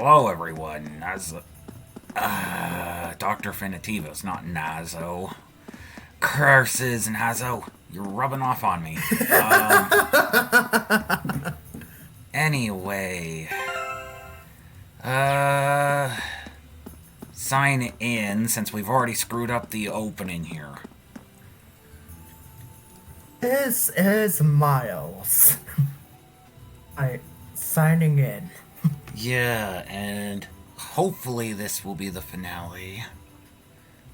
Hello, everyone. Dr. Finitivus, not Nazo. Curses, Nazo. You're rubbing off on me. Anyway. Sign in, since we've already screwed up the opening here. This is Miles. Signing in. Yeah, and hopefully this will be the finale.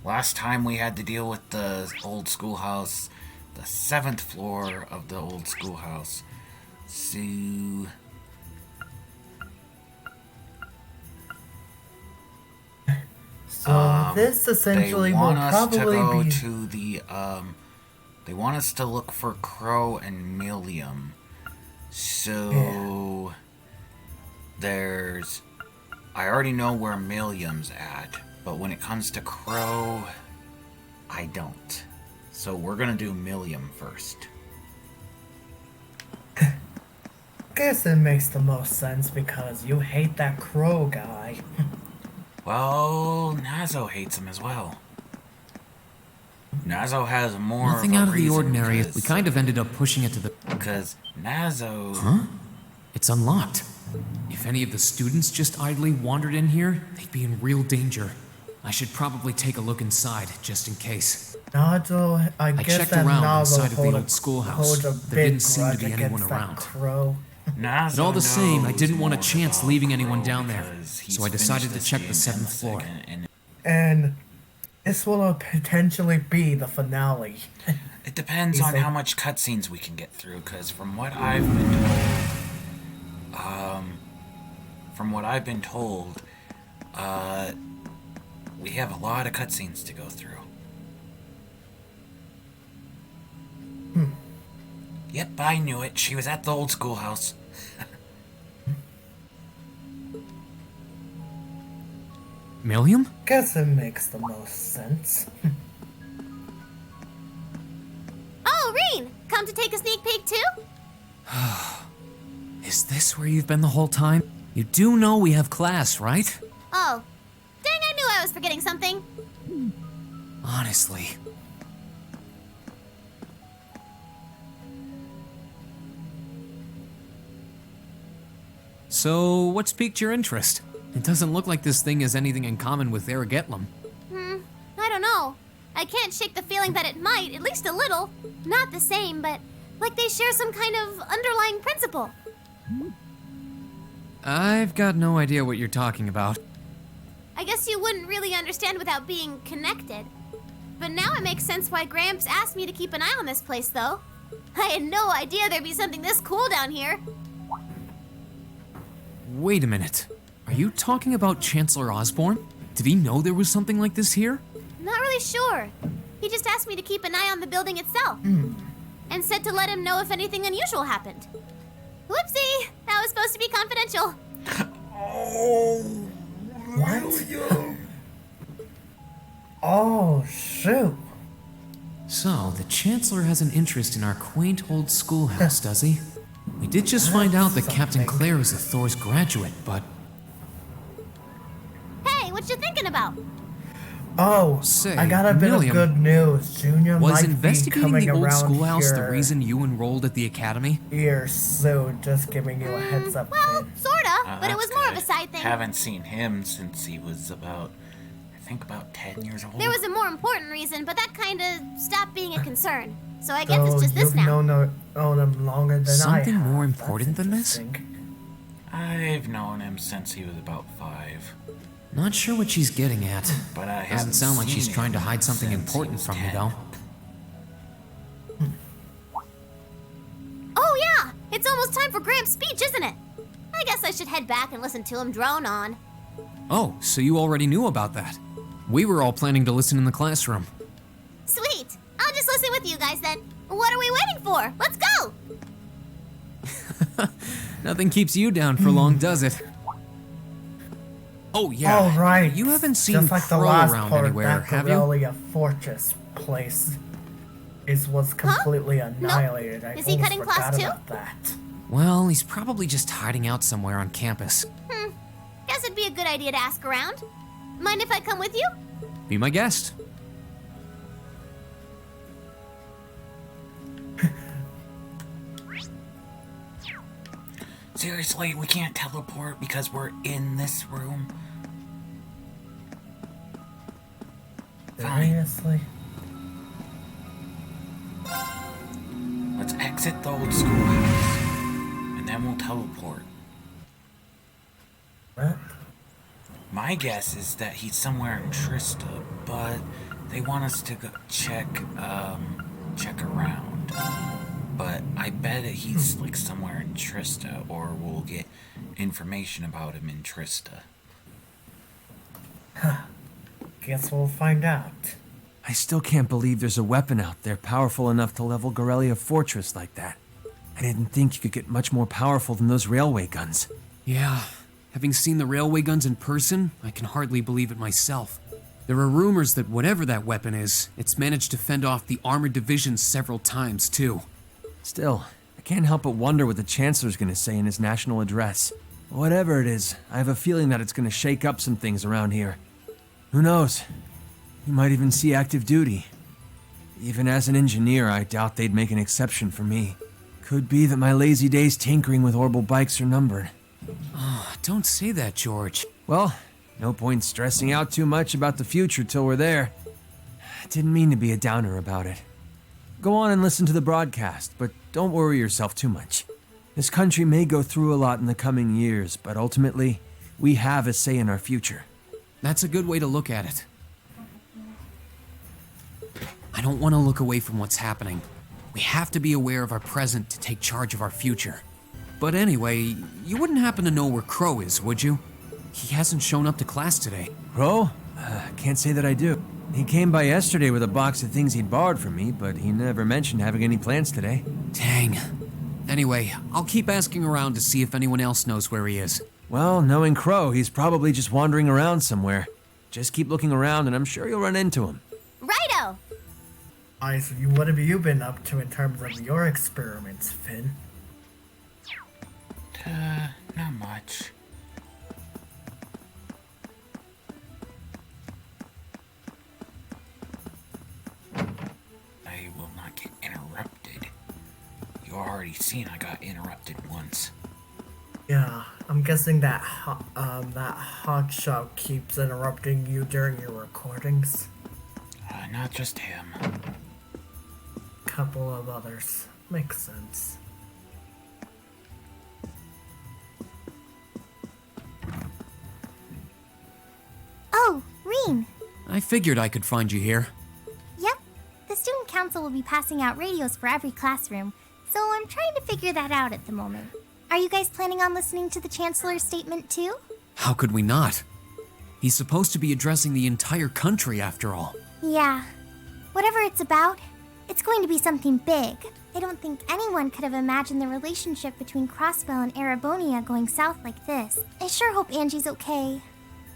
Last time we had to deal with the old schoolhouse, the 7th floor of the old schoolhouse. So this essentially will probably be... They want us to look for Crow and Milliam. So... There's... I already know where Milliam's at, but when it comes to Crow, I don't. So we're gonna do Milliam first. Guess it makes the most sense because you hate that Crow guy. Well, Nazo hates him as well. Nazo has more Nothing of a out of the reason, ordinary. We kind of ended up pushing it to the... Because Nazo... Huh? It's unlocked. If any of the students just idly wandered in here, they'd be in real danger. I should probably take a look inside, just in case. Nazo, I guess checked that around Nazo inside of the old schoolhouse. There didn't seem to be anyone around. Crow. But all the same, I didn't want a chance leaving anyone down there, so I decided to check the 7th floor. And this will potentially be the finale. It depends on how much cutscenes we can get through, because from what I've been told, we have a lot of cutscenes to go through. Yep, I knew it. She was at the old schoolhouse. Milliam? Guess it makes the most sense. Oh, Reen! Come to take a sneak peek too? Is this where you've been the whole time? You do know we have class, right? Oh. Dang, I knew I was forgetting something. Honestly. So, what's piqued your interest? It doesn't look like this thing has anything in common with Erigetlam. I don't know. I can't shake the feeling that it might, at least a little. Not the same, but like they share some kind of underlying principle. I've got no idea what you're talking about. I guess you wouldn't really understand without being connected. But now it makes sense why Gramps asked me to keep an eye on this place, though. I had no idea there'd be something this cool down here. Wait a minute. Are you talking about Chancellor Osborne? Did he know there was something like this here? Not really sure. He just asked me to keep an eye on the building itself. And said to let him know if anything unusual happened. Whoopsie! That was supposed to be confidential. Oh, What? Oh, shoot. So, the Chancellor has an interest in our quaint old schoolhouse, does he? We did just find out that Captain Claire is a Thor's graduate, but... Hey, what you thinking about? Oh, Say, I got a bit of Milliam, good news. Junior Was might be investigating coming the old around schoolhouse the here, reason you enrolled at the academy? here soon. Just giving you a heads up. Well, thing. sorta, but it was that's more of good. a side thing. Haven't seen him since he was about 10 years old. There was a more important reason, but that kinda stopped being a concern. So I guess it's just you've this now. known him longer than Something I have. more That's important than this? interesting. I've known him since he was about 5. Not sure what she's getting at. But I Doesn't haven't sound like seen she's trying to him hide something since he important was from me, 10. though. Oh yeah! It's almost time for Gramps' speech, isn't it? I guess I should head back and listen to him drone on. Oh, so you already knew about that. We were all planning to listen in the classroom. Sweet! I'll just listen with you guys then. What are we waiting for? Let's go! Nothing keeps you down for long, does it? Oh yeah. All right. You haven't seen Just like the Crow last around part, anywhere, that have you? Corellia Fortress place was completely annihilated. I Is he almost cutting class forgot too? about that. Well, he's probably just hiding out somewhere on campus. Guess it'd be a good idea to ask around. Mind if I come with you? Be my guest. Seriously, we can't teleport because we're in this room? Fine. Seriously? Let's exit the old schoolhouse, and then we'll teleport. What? My guess is that he's somewhere in Trista, but they want us to go check around. But I bet he's like somewhere in Trista, or we'll get information about him in Trista. Guess we'll find out. I still can't believe there's a weapon out there powerful enough to level Gorelia Fortress like that. I didn't think you could get much more powerful than those railway guns. Yeah, having seen the railway guns in person, I can hardly believe it myself. There are rumors that whatever that weapon is, it's managed to fend off the armored divisions several times, too. Still, I can't help but wonder what the Chancellor's gonna say in his national address. Whatever it is, I have a feeling that it's gonna shake up some things around here. Who knows? He might even see active duty. Even as an engineer, I doubt they'd make an exception for me. Could be that my lazy days tinkering with orbital bikes are numbered. Oh, don't say that, George. Well, no point stressing out too much about the future till we're there. I didn't mean to be a downer about it. Go on and listen to the broadcast, but don't worry yourself too much. This country may go through a lot in the coming years, but ultimately, we have a say in our future. That's a good way to look at it. I don't want to look away from what's happening. We have to be aware of our present to take charge of our future. But anyway, you wouldn't happen to know where Crow is, would you? He hasn't shown up to class today. Crow? Can't say that I do. He came by yesterday with a box of things he'd borrowed from me, but he never mentioned having any plans today. Dang. Anyway, I'll keep asking around to see if anyone else knows where he is. Well, knowing Crow, he's probably just wandering around somewhere. Just keep looking around and I'm sure you'll run into him. Righto! Alright, so what have you been up to in terms of your experiments, Finn? Not much. I will not get interrupted. You already seen I got interrupted once. Yeah, I'm guessing that hotshot keeps interrupting you during your recordings. Not just him. Couple of others. Makes sense. Oh, Reen. I figured I could find you here. Yep. The student council will be passing out radios for every classroom, so I'm trying to figure that out at the moment. Are you guys planning on listening to the Chancellor's statement too? How could we not? He's supposed to be addressing the entire country after all. Yeah. Whatever it's about, it's going to be something big. I don't think anyone could have imagined the relationship between Crossbell and Arabonia going south like this. I sure hope Angie's okay.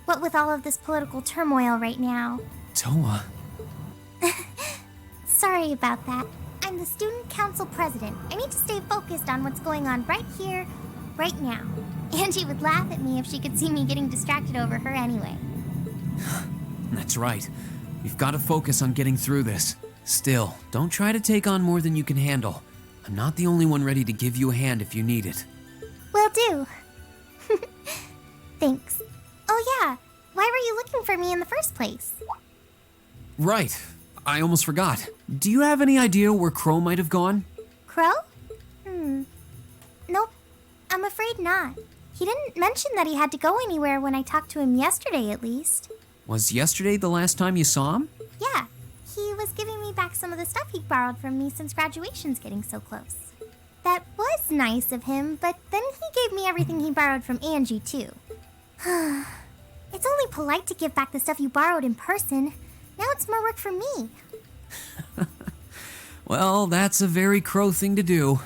What with all of this political turmoil right now. Toa. Sorry about that. I'm the student council president. I need to stay focused on what's going on right here, right now. Angie would laugh at me if she could see me getting distracted over her anyway. That's right. We've got to focus on getting through this. Still, don't try to take on more than you can handle. I'm not the only one ready to give you a hand if you need it. Will do. Thanks. Oh yeah, why were you looking for me in the first place? Right. I almost forgot. Do you have any idea where Crow might have gone? Crow? Nope. I'm afraid not. He didn't mention that he had to go anywhere when I talked to him yesterday, at least. Was yesterday the last time you saw him? Yeah. He was giving me back some of the stuff he borrowed from me since graduation's getting so close. That was nice of him, but then he gave me everything he borrowed from Angie, too. It's only polite to give back the stuff you borrowed in person. Now it's more work for me. Well, that's a very Crow thing to do.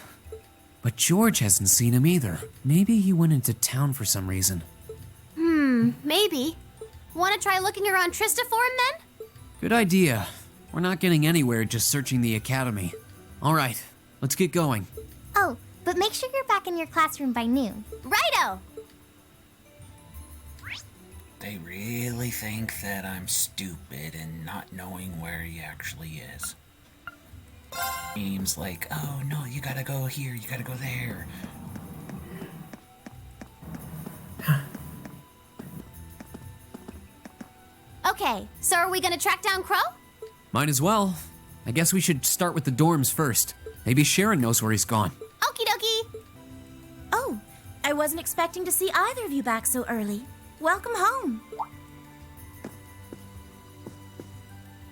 But George hasn't seen him either. Maybe he went into town for some reason. Maybe. Want to try looking around Trista for him then? Good idea. We're not getting anywhere just searching the academy. All right, let's get going. Oh, but make sure you're back in your classroom by noon. Righto! They really think that I'm stupid and not knowing where he actually is. Seems like, oh no, you gotta go here, you gotta go there. Okay, so are we gonna track down Crow? Might as well. I guess we should start with the dorms first. Maybe Sharon knows where he's gone. Okie dokie. Oh, I wasn't expecting to see either of you back so early. Welcome home.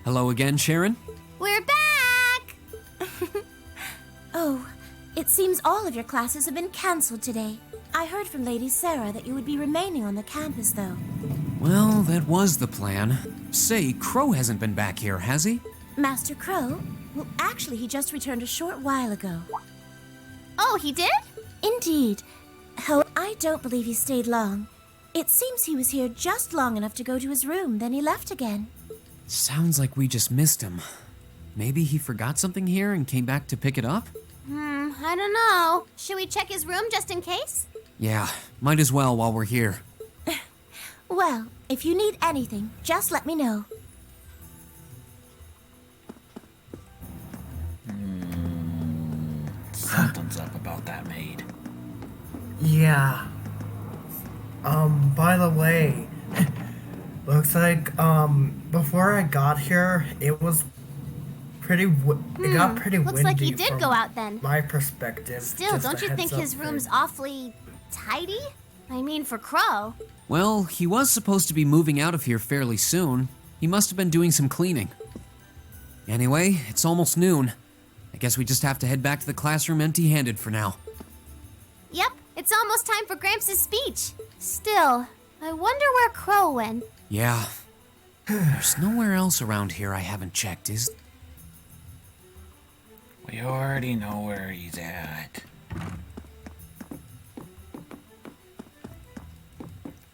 Hello again, Sharon? We're back! Oh, it seems all of your classes have been canceled today. I heard from Lady Sarah that you would be remaining on the campus, though. Well, that was the plan. Say, Crow hasn't been back here, has he? Master Crow? Well, actually, he just returned a short while ago. Oh, he did? Indeed. However, I don't believe he stayed long. It seems he was here just long enough to go to his room, then he left again. Sounds like we just missed him. Maybe he forgot something here and came back to pick it up? I don't know. Should we check his room just in case? Yeah, might as well while we're here. Well, if you need anything, just let me know. Something's up about that maid. Yeah. By the way, looks like, before I got here, it was it got pretty windy. Looks like he did from go out then. my perspective. Still, Just don't a you think heads up his there. room's awfully tidy? I mean, for Crow. Well, he was supposed to be moving out of here fairly soon. He must have been doing some cleaning. Anyway, it's almost noon. I guess we just have to head back to the classroom empty-handed for now. Yep, it's almost time for Gramps' speech. Still, I wonder where Crow went. Yeah. There's nowhere else around here I haven't checked, is... We already know where he's at.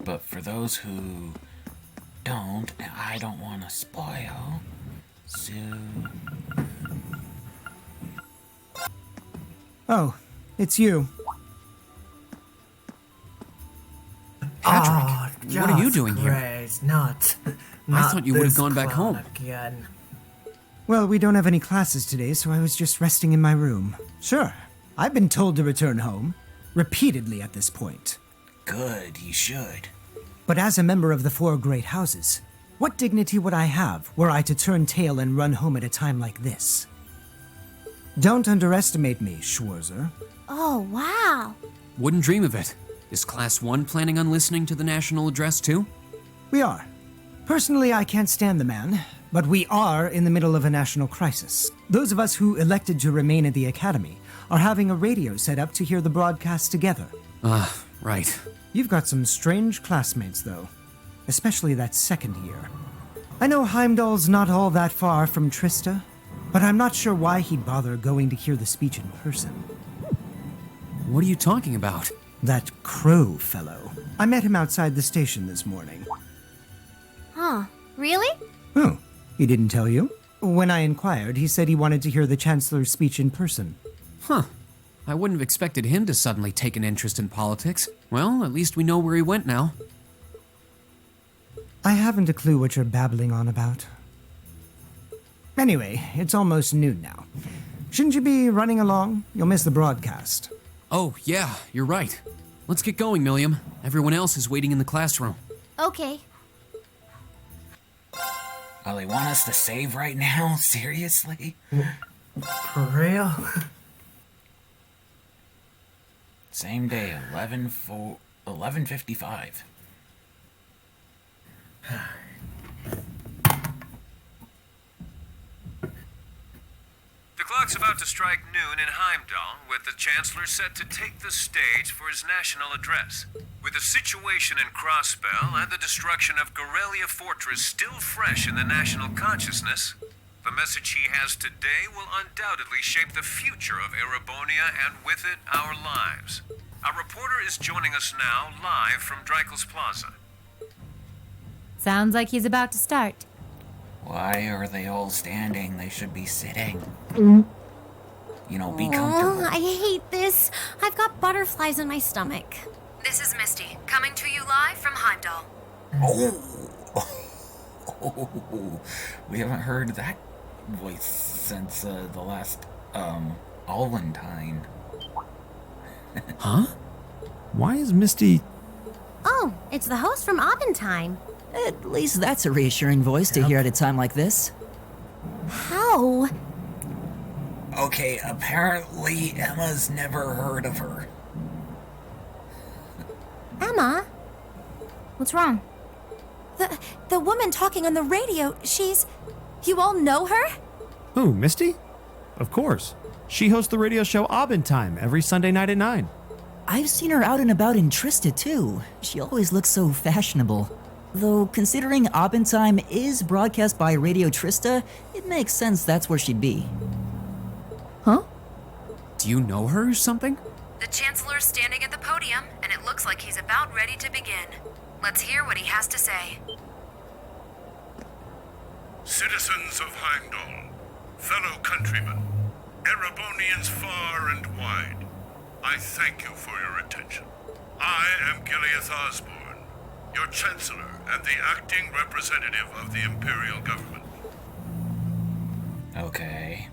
But for those who don't, and I don't want to spoil, so... Oh, it's you. Patrick, what are you doing here? Great. Not thought you would have this gone back clown home. again. Well, we don't have any classes today, so I was just resting in my room. Sure, I've been told to return home, repeatedly at this point. Good, you should. But as a member of the four great houses, what dignity would I have were I to turn tail and run home at a time like this? Don't underestimate me, Schwarzer. Oh, wow. Wouldn't dream of it. Is Class 1 planning on listening to the national address too? We are. Personally, I can't stand the man, but we are in the middle of a national crisis. Those of us who elected to remain at the academy are having a radio set up to hear the broadcast together. Right. You've got some strange classmates, though. Especially that second year. I know Heimdall's not all that far from Trista, but I'm not sure why he'd bother going to hear the speech in person. What are you talking about? That Crow fellow. I met him outside the station this morning. Huh, really? Oh, he didn't tell you? When I inquired, he said he wanted to hear the Chancellor's speech in person. Huh. I wouldn't have expected him to suddenly take an interest in politics. Well, at least we know where he went now. I haven't a clue what you're babbling on about. Anyway, it's almost noon now. Shouldn't you be running along? You'll miss the broadcast. Oh, yeah, you're right. Let's get going, Milliam. Everyone else is waiting in the classroom. Okay. Oh, they want us to save right now? Seriously? For real? Same day, 11:55. The clock's about to strike noon in Heimdall, with the Chancellor set to take the stage for his national address. With the situation in Crossbell and the destruction of Gorelia Fortress still fresh in the national consciousness, the message he has today will undoubtedly shape the future of Erebonia and with it, our lives. Our reporter is joining us now live from Dreikel's Plaza. Sounds like he's about to start. Why are they all standing? They should be sitting. You know, be comfortable. I hate this. I've got butterflies in my stomach. This is Misty, coming to you live from Heimdall. Oh, we haven't heard that voice since the last, Allentine. Huh? Why is Misty... Oh, it's the host from Aventine. At least that's a reassuring voice to hear at a time like this. How? Okay, apparently Emma's never heard of her. Emma? What's wrong? The woman talking on the radio, she's... You all know her? Who, Misty? Of course. She hosts the radio show Abendtime every Sunday night at 9. I've seen her out and about in Trista too. She always looks so fashionable. Though, considering Abendtime is broadcast by Radio Trista, it makes sense that's where she'd be. Huh? Do you know her or something? The Chancellor's standing at the podium, and it looks like he's about ready to begin. Let's hear what he has to say. Citizens of Heimdall, fellow countrymen, Erebonians far and wide, I thank you for your attention. I am Gileath Osborne, your Chancellor and the acting representative of the Imperial Government. Okay.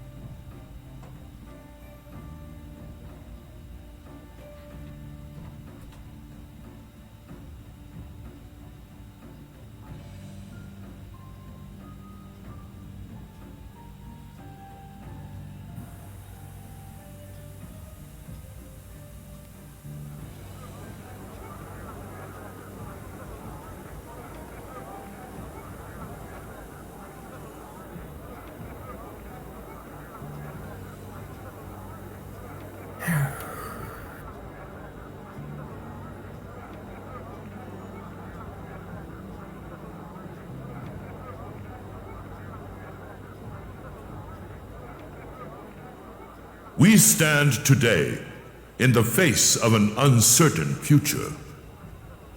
We stand today in the face of an uncertain future.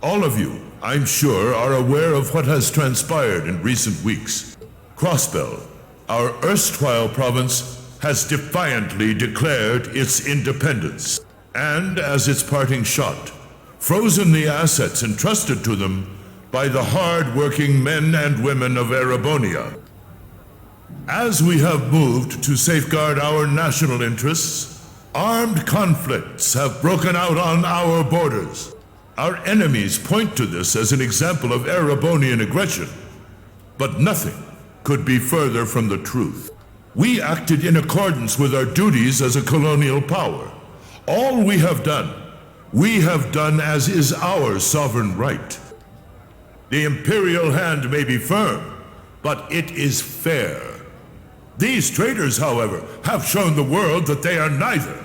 All of you, I'm sure, are aware of what has transpired in recent weeks. Crossbell, our erstwhile province, has defiantly declared its independence, and as its parting shot, frozen the assets entrusted to them by the hard-working men and women of Erebonia. As we have moved to safeguard our national interests, armed conflicts have broken out on our borders. Our enemies point to this as an example of Erebonian aggression, but nothing could be further from the truth. We acted in accordance with our duties as a colonial power. All we have done as is our sovereign right. The imperial hand may be firm, but it is fair. These traitors, however, have shown the world that they are neither.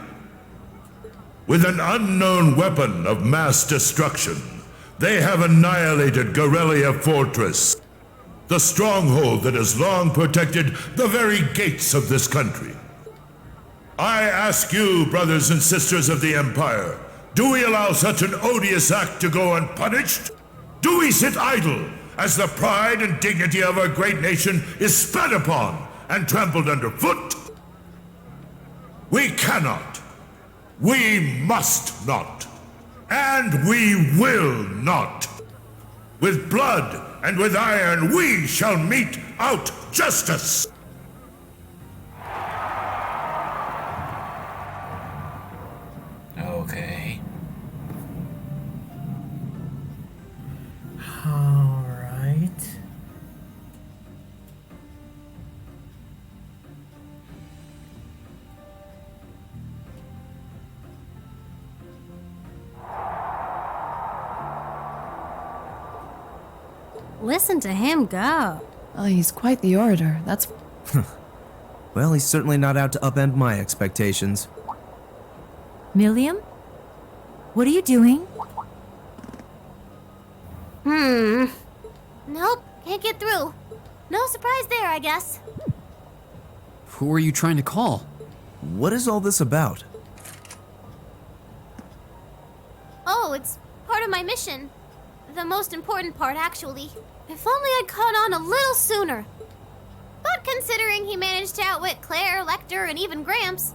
With an unknown weapon of mass destruction, they have annihilated Gorelia Fortress, the stronghold that has long protected the very gates of this country. I ask you, brothers and sisters of the Empire, do we allow such an odious act to go unpunished? Do we sit idle as the pride and dignity of our great nation is spat upon and trampled underfoot? We cannot, we must not, and we will not. With blood and with iron we shall mete out justice. Okay. All right. Listen to him go. Oh, he's quite the orator, that's... Well, he's certainly not out to upend my expectations. Milliam? What are you doing? Nope, can't get through. No surprise there, I guess. Who are you trying to call? What is all this about? Oh, it's part of my mission. The most important part, actually. If only I'd caught on a little sooner. But considering he managed to outwit Claire, Lecter, and even Gramps,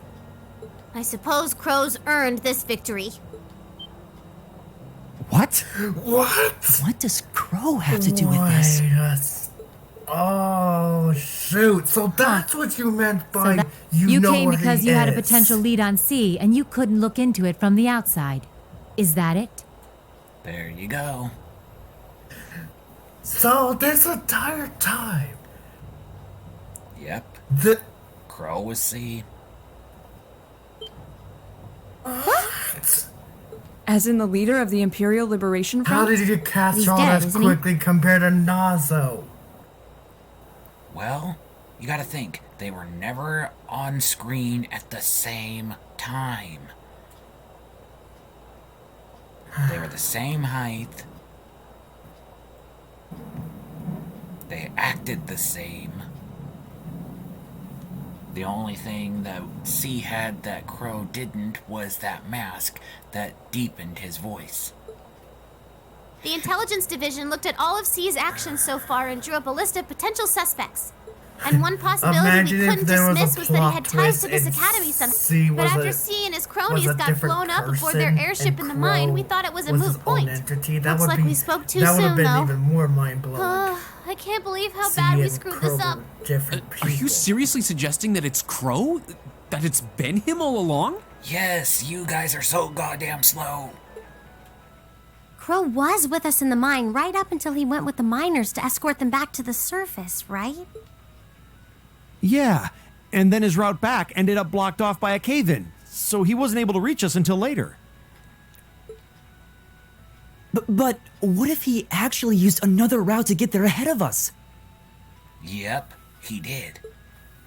I suppose Crow's earned this victory. What? What? What does Crow have to do with this? Oh, shoot. So that's what you meant by You know came where because he you had a is. potential lead on C and you couldn't look into it from the outside. Is that it? There you go. So this entire time, Yep. the Crow was C. what? As in the leader of the Imperial Liberation How Front? did you catch He's on dead, as isn't he? quickly compared to Nazo? Well, you gotta think. They were never on screen at the same time. They were the same height. They acted the same. The only thing that C had that Crow didn't was that mask that deepened his voice. The Intelligence Division looked at all of C's actions so far and drew up a list of potential suspects. And one possibility Imagine we if couldn't there was a dismiss was that he plot had ties to twist this and academy somehow. C But was after a- C and his was cronies a got different blown up aboard their person, airship and in the mine, Crow we thought it was a was moot his own point. entity. That Looks would like be, we spoke too that would have soon, been though. even more mind-blowing. I can't believe how C bad we and screwed Crow this up. were different Are people. you seriously suggesting that it's Crow? That it's been him all along? Yes, you guys are so goddamn slow. Crow was with us in the mine right up until he went with the miners to escort them back to the surface, right? Yeah, and then his route back ended up blocked off by a cave-in, so he wasn't able to reach us until later. But what if he actually used another route to get there ahead of us? Yep, he did.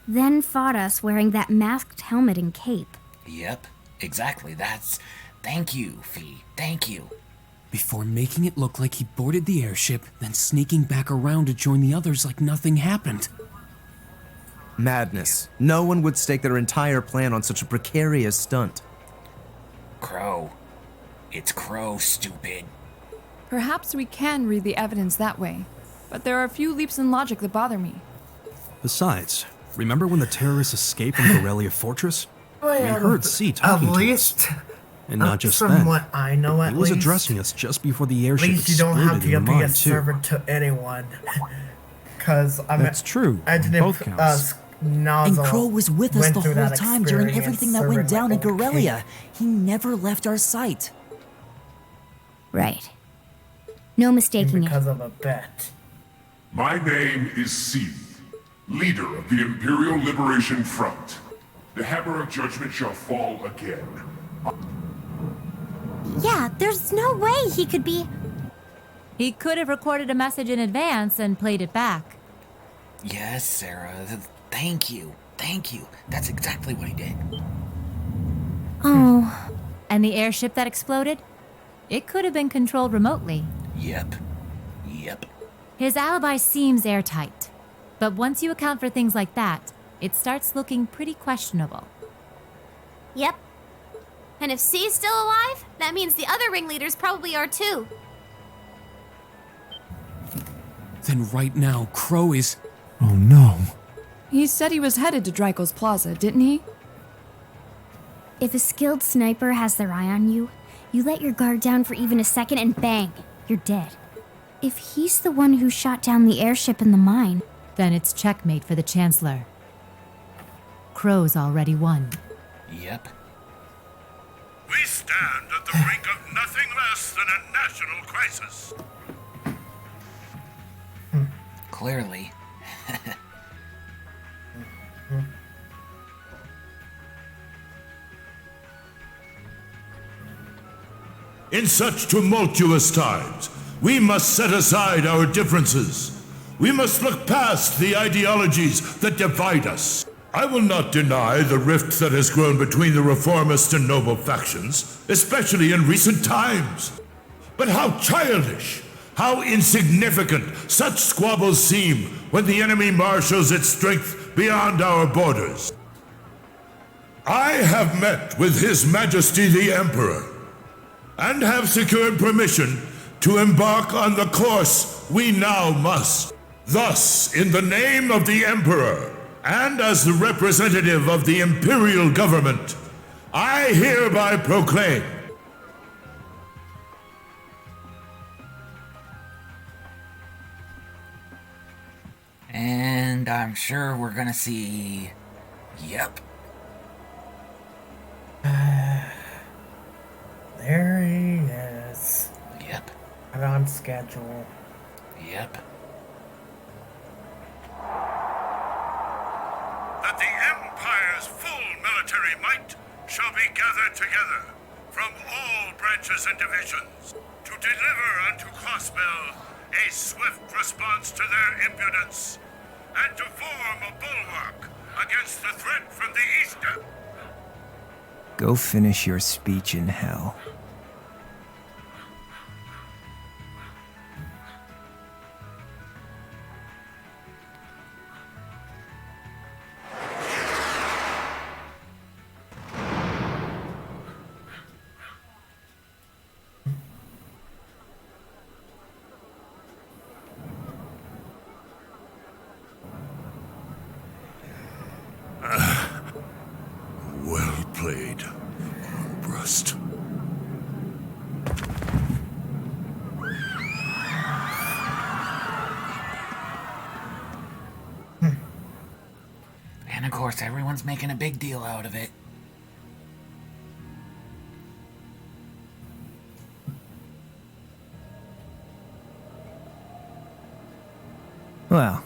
Then fought us wearing that masked helmet and cape. Yep, exactly. Thank you, Fee. Thank you. Before making it look like he boarded the airship, then sneaking back around to join the others like nothing happened. Madness. No one would stake their entire plan on such a precarious stunt. Crow. It's Crow, stupid. Perhaps we can read the evidence that way, but there are a few leaps in logic that bother me. Besides, remember when the terrorists escaped from Corellia Fortress? We heard C At talking to least, us. And not just from then. what I know, at He was least, addressing us just before the at airship least you don't have exploded to in the be a mine, too. servant to anyone. Because That's true. Imagine Both if counts. Nazo And Crow was with us went the through whole that time during experience everything that went serving down in like old Corellia. He never left our sight. Right. No mistaking it. because of a bet. My name is Seath, leader of the Imperial Liberation Front. The hammer of judgment shall fall again. Yeah, there's no way he could be. He could have recorded a message in advance and played it back. Yes, Sarah. Thank you. Thank you. That's exactly what he did. Oh. And the airship that exploded? It could have been controlled remotely. Yep. Yep. His alibi seems airtight. But once you account for things like that, it starts looking pretty questionable. Yep. And if C's still alive, that means the other ringleaders probably are too. Then right now, Crow is... Oh no. He said he was headed to Dreikel's Plaza, didn't he? If a skilled sniper has their eye on you, you let your guard down for even a second and bang, you're dead. If he's the one who shot down the airship in the mine, then it's checkmate for the Chancellor. Crow's already won. Yep. We stand at the brink of nothing less than a national crisis. Clearly. In such tumultuous times, we must set aside our differences. We must look past the ideologies that divide us. I will not deny the rift that has grown between the reformist and noble factions, especially in recent times. But how childish, how insignificant such squabbles seem when the enemy marshals its strength beyond our borders. I have met with His Majesty the Emperor, and have secured permission to embark on the course we now must. Thus, in the name of the Emperor, and as the representative of the Imperial Government, I hereby proclaim And I'm sure we're gonna see... Yep. There he is. Yep. Right on schedule. Yep. That the Empire's full military might shall be gathered together from all branches and divisions to deliver unto Crossbell a swift response to their impudence and to form a bulwark against the threat from the east. Go finish your speech in hell. Well played, Armbrust. And of course, everyone's making a big deal out of it. Well,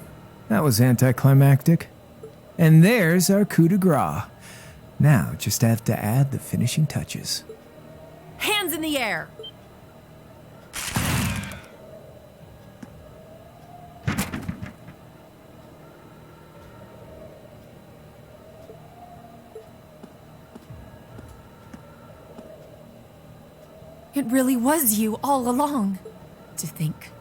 that was anticlimactic. And there's our coup de grace. Now, just have to add the finishing touches. Hands in the air! It really was you all along. To think,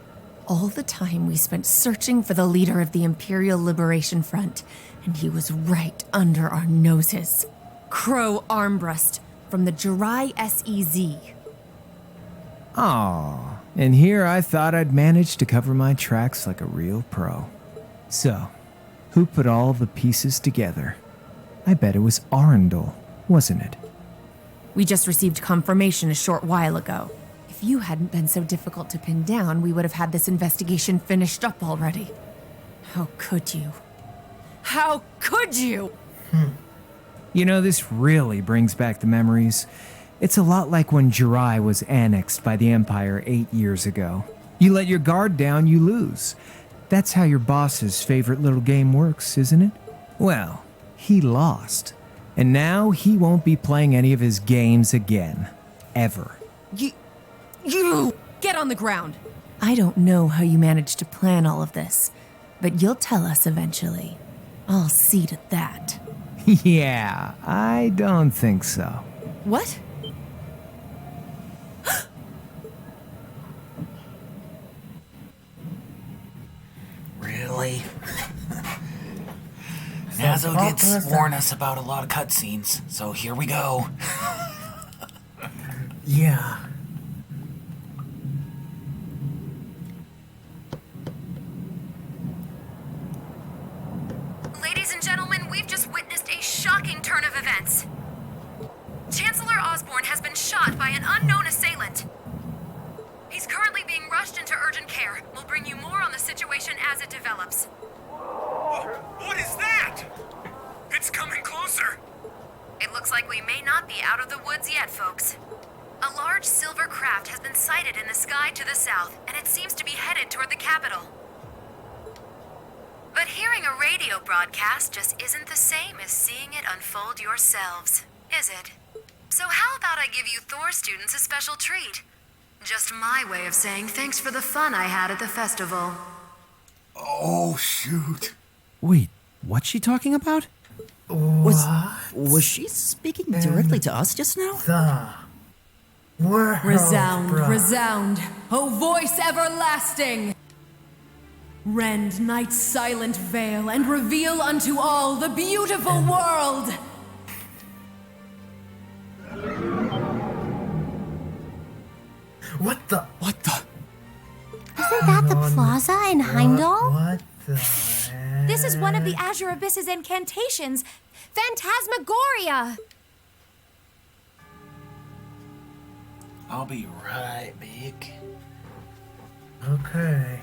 all the time we spent searching for the leader of the Imperial Liberation Front, and he was right under our noses. Crow Armbrust from the Jirai SEZ. Aw, and here I thought I'd managed to cover my tracks like a real pro. So, who put all the pieces together? I bet it was Arundel, wasn't it? We just received confirmation a short while ago. If you hadn't been so difficult to pin down, we would have had this investigation finished up already. How could you? How could you? You know, this really brings back the memories. It's a lot like when Jirai was annexed by the Empire 8 years ago. You let your guard down, you lose. That's how your boss's favorite little game works, isn't it? Well, he lost. And now he won't be playing any of his games again. Ever. You! Get on the ground! I don't know how you managed to plan all of this, but you'll tell us eventually. I'll see to that. Yeah, I don't think so. What? Really? Nazo did warn us about a lot of cutscenes, so here we go. Yeah. Ladies and gentlemen, we've just witnessed a shocking turn of events. Chancellor Osborne has been shot by an unknown assailant. He's currently being rushed into urgent care. We'll bring you more on the situation as it develops. What is that? It's coming closer. It looks like we may not be out of the woods yet, folks. A large silver craft has been sighted in the sky to the south, and it seems to be headed toward the capital. But hearing a radio broadcast just isn't the same as seeing it unfold yourselves, is it? So how about I give you Thor students a special treat? Just my way of saying thanks for the fun I had at the festival. Oh, shoot. Wait, what's she talking about? Was she speaking directly to us just now? Resound, resound, O voice everlasting! Rend night's silent veil and reveal unto all the beautiful world! What the? Isn't that the plaza in Heimdall? What the heck? This is one of the Azure Abyss's incantations. Phantasmagoria! I'll be right back. Okay.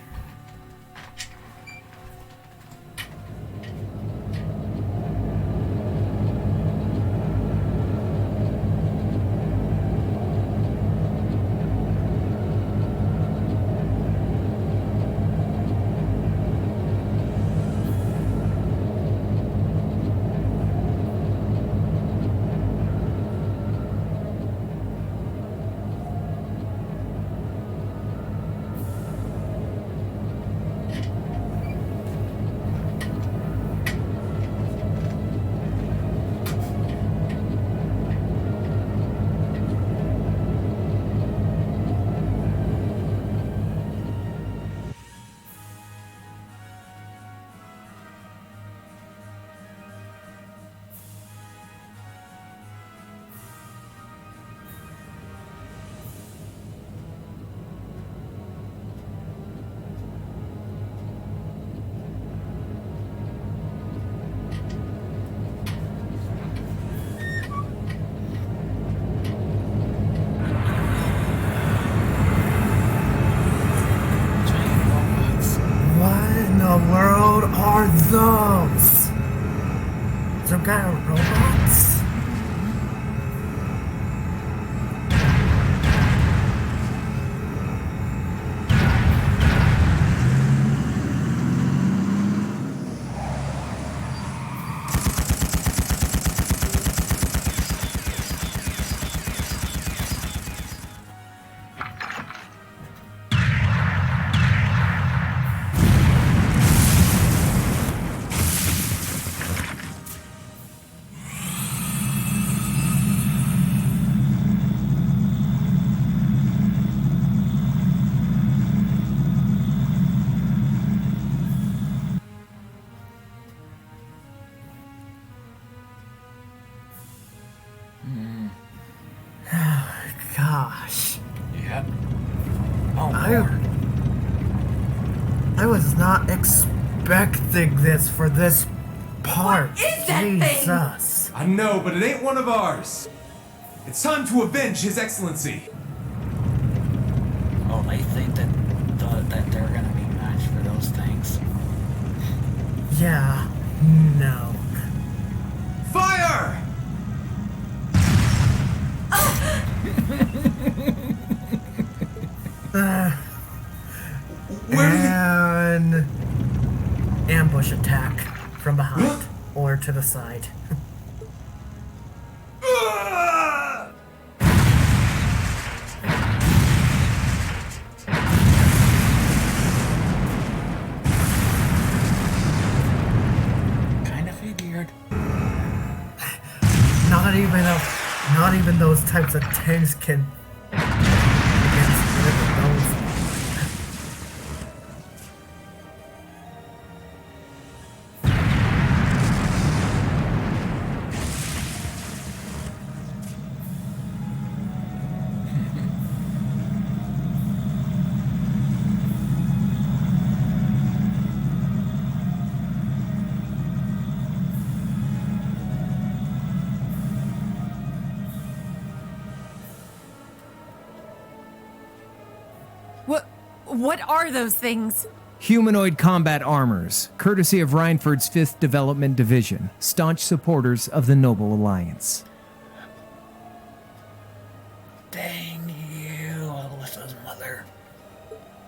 in the world are those? Some kind of robots? Gosh. Yep. Oh, Lord. I was not expecting this for this part. What is that Jesus. I know, but it ain't one of ours. It's time to avenge His Excellency. Oh, they think that they're gonna be matched for those things. Yeah. No. Fire! And ambush attack from behind or to the side. Kind of figured. Not even those types of tanks can. What are those things? Humanoid combat armors, courtesy of Reinford's 5th Development Division, staunch supporters of the Noble Alliance. Dang you, Alyssa's mother.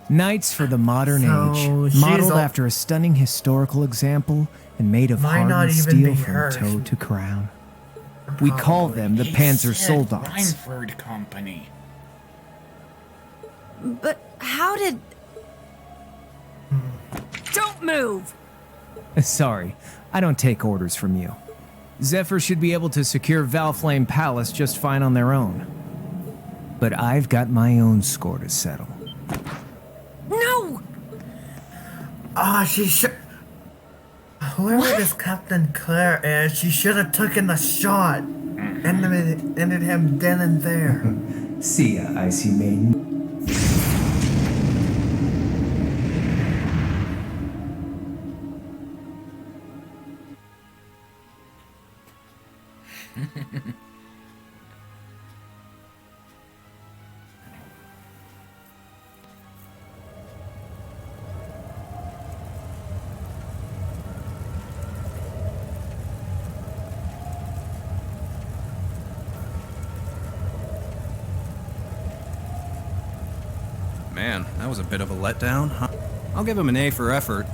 Knights for the modern age, she's modeled a- after a stunning historical example and made of Might not hardened even steel be from her. toe to crown. We call them the He Panzer said Soldaten. Reinford Company. But how did... Don't move! Sorry, I don't take orders from you. Zephyr should be able to secure Valflame Palace just fine on their own. But I've got my own score to settle. No! She should. Whoever this Captain Claire is, she should have taken the shot. Ended him then and there. See ya, Icy Maiden. Man, that was a bit of a letdown, huh? I'll give him an A for effort.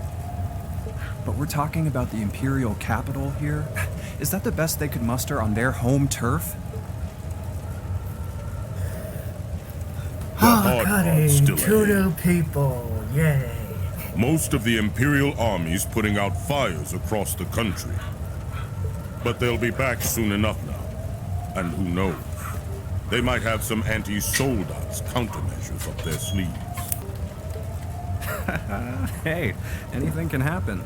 But we're talking about the Imperial capital here? Is that the best they could muster on their home turf? Oh, goody, 2 new people, yay. Most of the Imperial army's putting out fires across the country. But they'll be back soon enough now. And who knows? They might have some anti-Soldats countermeasures up their sleeves. Hey, anything can happen.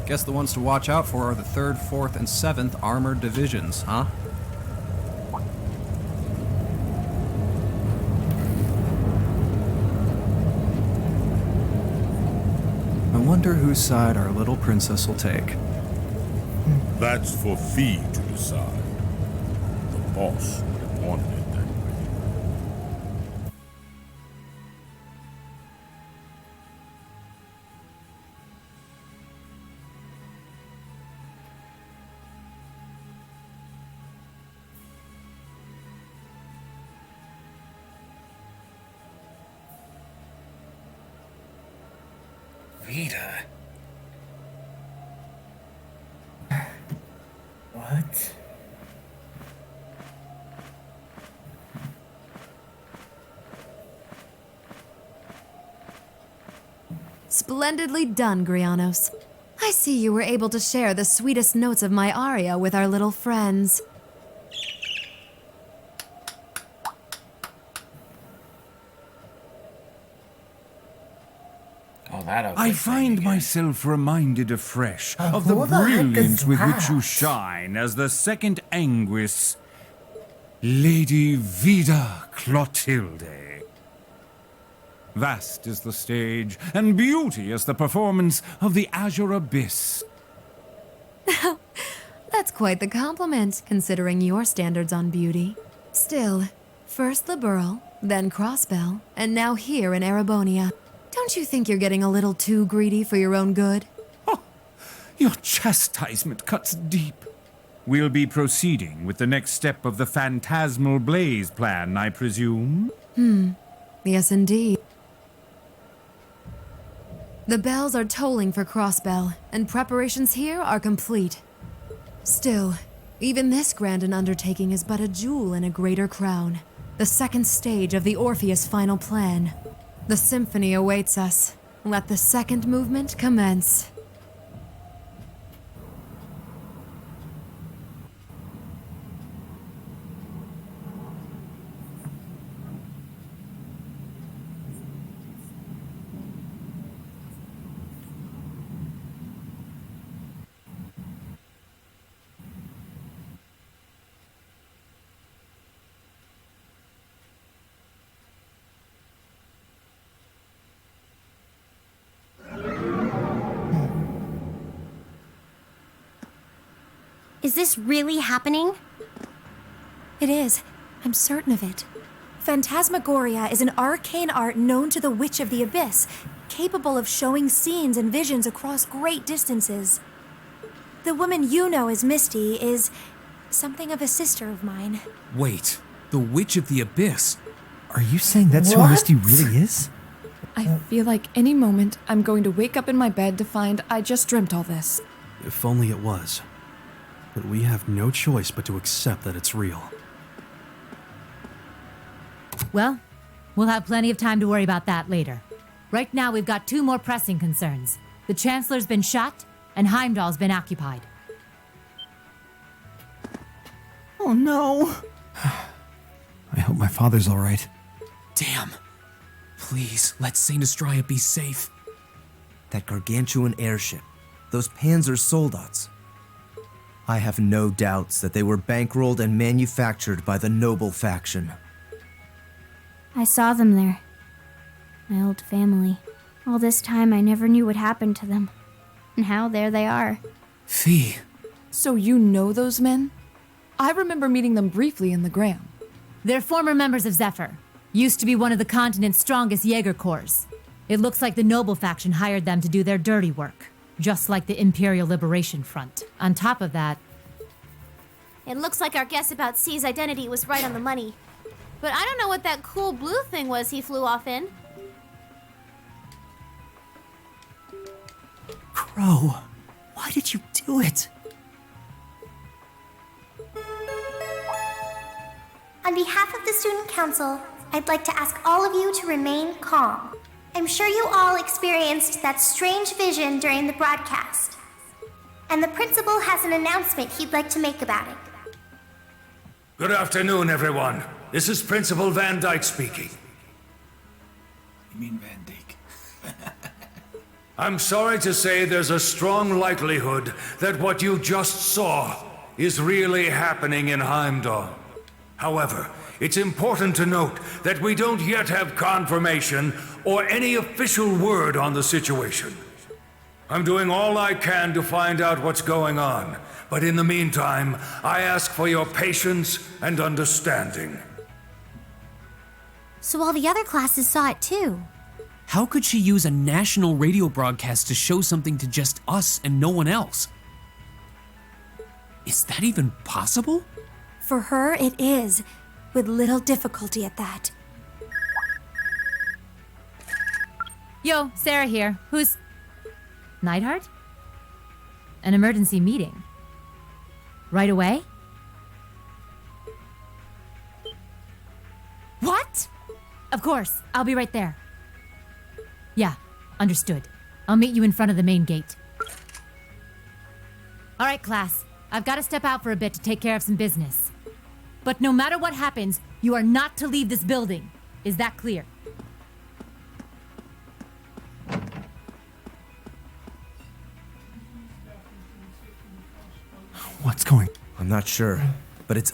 Guess the ones to watch out for are the 3rd, 4th, and 7th Armored Divisions, huh? I wonder whose side our little princess will take. That's for Fee to decide. The boss wanted it that way. Vita. What? Splendidly done, Grianos. I see you were able to share the sweetest notes of my aria with our little friends. Oh, that I find myself reminded afresh of the who the heck is brilliance with which that? you shine as the second Anguis, Lady Vida Clotilde. Vast is the stage, and beauteous the performance of the Azure Abyss. That's quite the compliment, considering your standards on beauty. Still, first the Burl, then Crossbell, and now here in Erebonia. Don't you think you're getting a little too greedy for your own good? Your chastisement cuts deep. We'll be proceeding with the next step of the Phantasmal Blaze plan, I presume? Yes, indeed. The bells are tolling for Crossbell, and preparations here are complete. Still, even this grand an undertaking is but a jewel in a greater crown. The second stage of the Orpheus final plan. The symphony awaits us. Let the second movement commence. Is this really happening? It is. I'm certain of it. Phantasmagoria is an arcane art known to the Witch of the Abyss, capable of showing scenes and visions across great distances. The woman you know as Misty is something of a sister of mine. Wait, the Witch of the Abyss? Are you saying that's who Misty really is? I feel like any moment I'm going to wake up in my bed to find I just dreamt all this. If only it was. But we have no choice but to accept that it's real. Well, we'll have plenty of time to worry about that later. Right now, we've got two more pressing concerns. The Chancellor's been shot, and Heimdall's been occupied. Oh no! I hope my father's alright. Damn. Please, let Saint Estrella be safe. That gargantuan airship, those Panzer soldats. I have no doubts that they were bankrolled and manufactured by the noble faction. I saw them there. My old family. All this time I never knew what happened to them. Now there they are. Fee. So you know those men? I remember meeting them briefly in the Gram. They're former members of Zephyr. Used to be one of the continent's strongest Jaeger corps. It looks like the noble faction hired them to do their dirty work. Just like the Imperial Liberation Front. On top of that... It looks like our guess about C's identity was right on the money. But I don't know what that cool blue thing was he flew off in. Crow, why did you do it? On behalf of the Student Council, I'd like to ask all of you to remain calm. I'm sure you all experienced that strange vision during the broadcast. And the principal has an announcement he'd like to make about it. Good afternoon, everyone. This is Principal Van Dyke speaking. You mean Van Dyke? I'm sorry to say there's a strong likelihood that what you just saw is really happening in Heimdall. However, it's important to note that we don't yet have confirmation or any official word on the situation. I'm doing all I can to find out what's going on, but in the meantime, I ask for your patience and understanding. So all the other classes saw it too. How could she use a national radio broadcast to show something to just us and no one else? Is that even possible? For her, it is. With little difficulty at that. Yo, Sarah here. Who's... Neidhart? An emergency meeting? Right away? What? Of course, I'll be right there. Yeah, understood. I'll meet you in front of the main gate. All right, class. I've got to step out for a bit to take care of some business. But no matter what happens, you are not to leave this building. Is that clear? What's going? I'm not sure, but it's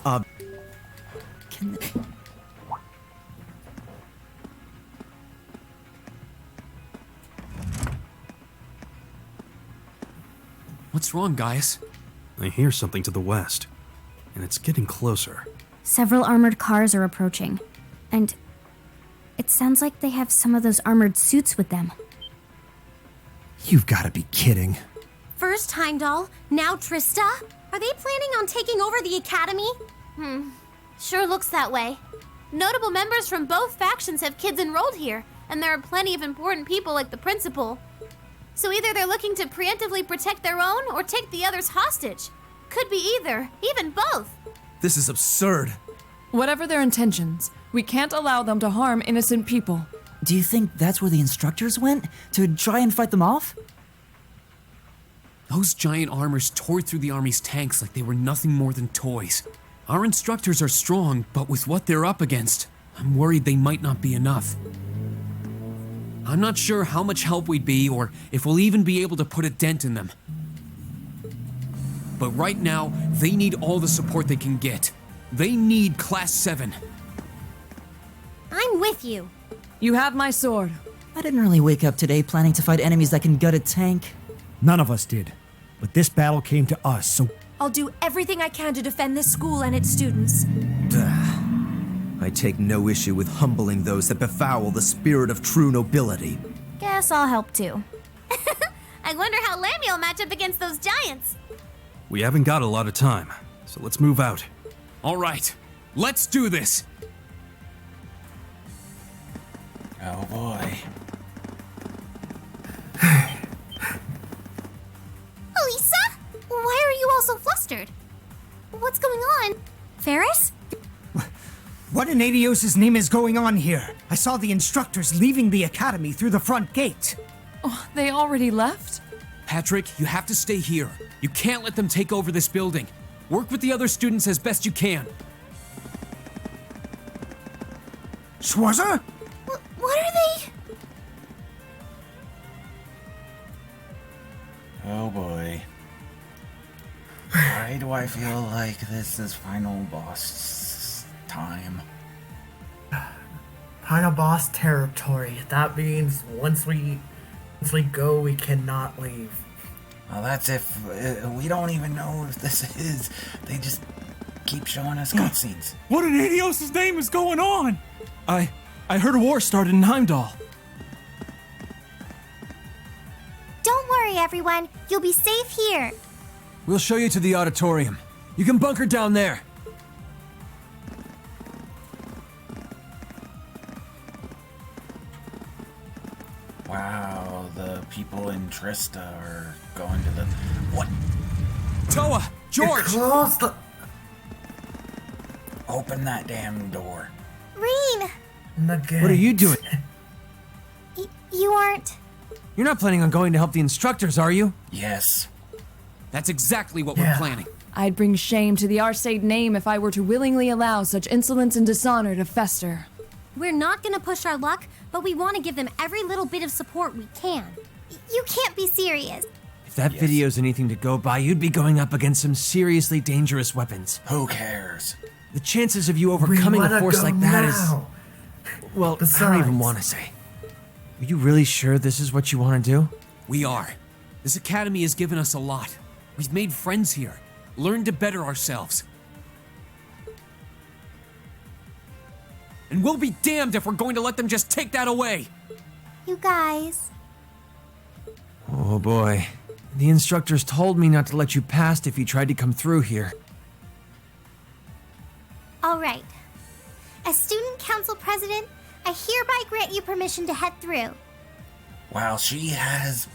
What's wrong, guys? I hear something to the west, and it's getting closer. Several armored cars are approaching, and it sounds like they have some of those armored suits with them. You've got to be kidding. First Heimdall, now Trista? Are they planning on taking over the academy? Sure looks that way. Notable members from both factions have kids enrolled here, and there are plenty of important people like the principal. So either they're looking to preemptively protect their own or take the others hostage. Could be either, even both. This is absurd. Whatever their intentions, we can't allow them to harm innocent people. Do you think that's where the instructors went? To try and fight them off? Those giant armors tore through the army's tanks like they were nothing more than toys. Our instructors are strong, but with what they're up against, I'm worried they might not be enough. I'm not sure how much help we'd be or if we'll even be able to put a dent in them. But right now, they need all the support they can get. They need Class 7. I'm with you. You have my sword. I didn't really wake up today planning to fight enemies that can gut a tank. None of us did. But this battle came to us, so I'll do everything I can to defend this school and its students. I take no issue with humbling those that befoul the spirit of true nobility. Guess I'll help too. I wonder how Lamia'll match up against those giants. We haven't got a lot of time, so let's move out. All right, let's do this. Oh boy. Elisa? Why are you all so flustered? What's going on? Ferris? What in Adios' name is going on here? I saw the instructors leaving the academy through the front gate. Oh, they already left? Patrick, you have to stay here. You can't let them take over this building. Work with the other students as best you can. Schwarzer? What are they? Oh boy. Why do I feel like this is final boss time? Final boss territory. That means once we go, we cannot leave. Well, that's if we don't even know if this is. They just keep showing us cutscenes. What in Adios' name is going on? I heard a war started in Heimdall. Don't worry, everyone. You'll be safe here. We'll show you to the auditorium. You can bunker down there. Wow, the people in Trista are going to the... What? Toa! George! Close the... Open that damn door. Reen! What are you doing? You aren't... You're not planning on going to help the instructors, are you? Yes. That's exactly what we're planning. I'd bring shame to the Arcade name if I were to willingly allow such insolence and dishonor to fester. We're not gonna push our luck, but we want to give them every little bit of support we can. You can't be serious. If that video's anything to go by, you'd be going up against some seriously dangerous weapons. Who cares? The chances of you overcoming a force like that is... now. Well, I don't Besides- even want to say. Are you really sure this is what you want to do? We are. This academy has given us a lot. We've made friends here, learned to better ourselves. And we'll be damned if we're going to let them just take that away! You guys... Oh boy. The instructors told me not to let you past if you tried to come through here. All right. As student council president, I hereby grant you permission to head through. Wow, she has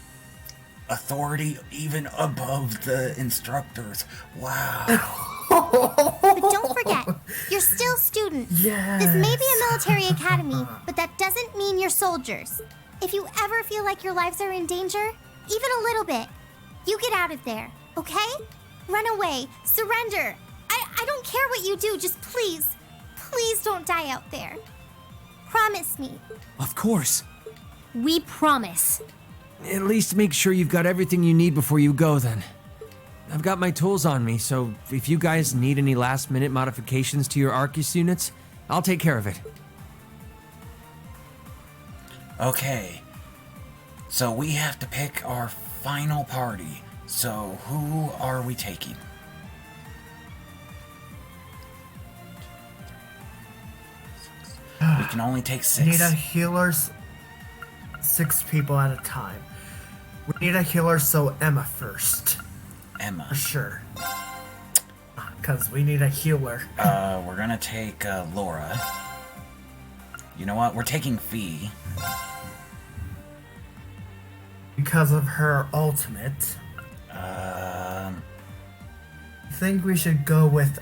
authority even above the instructors. Wow. But don't forget, you're still students. Yes. This may be a military academy, but that doesn't mean you're soldiers. If you ever feel like your lives are in danger, even a little bit, you get out of there, okay? Run away, surrender. I don't care what you do, just please don't die out there. Promise me. Of course. We promise. At least make sure you've got everything you need before you go, then. I've got my tools on me, so if you guys need any last-minute modifications to your Arcus units, I'll take care of it. Okay. So we have to pick our final party. So who are we taking? We can only take 6. We need a healers. 6 people at a time. We need a healer, so Emma first. Emma. For sure. Because we need a healer. We're gonna take Laura. You know what? We're taking Fee. Because of her ultimate. I think we should go with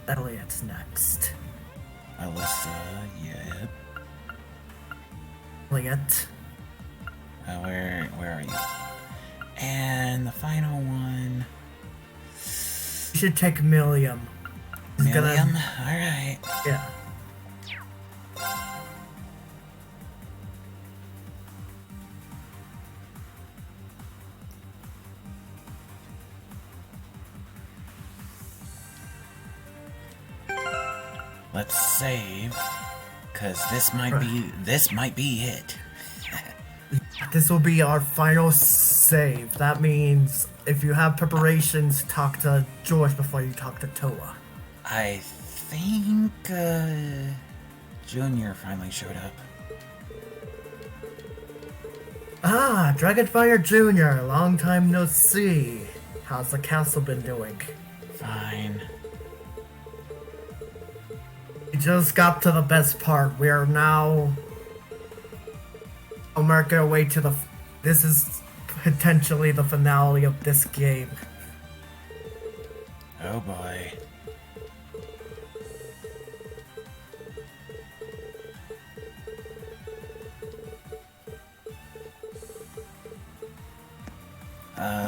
Elliot's next. Alyssa, yeah. Elliot. Where are you? And the final one. We should take Milliam. Milliam? Alright. Yeah. Let's save, cause this might be it. This will be our final save. That means if you have preparations, talk to George before you talk to Toa. I think Junior finally showed up. Ah, Dragonfire Jr., long time no see. How's the castle been doing? Fine. We just got to the best part. We are now... I'll mark our way to the... This is potentially the finale of this game. Oh boy.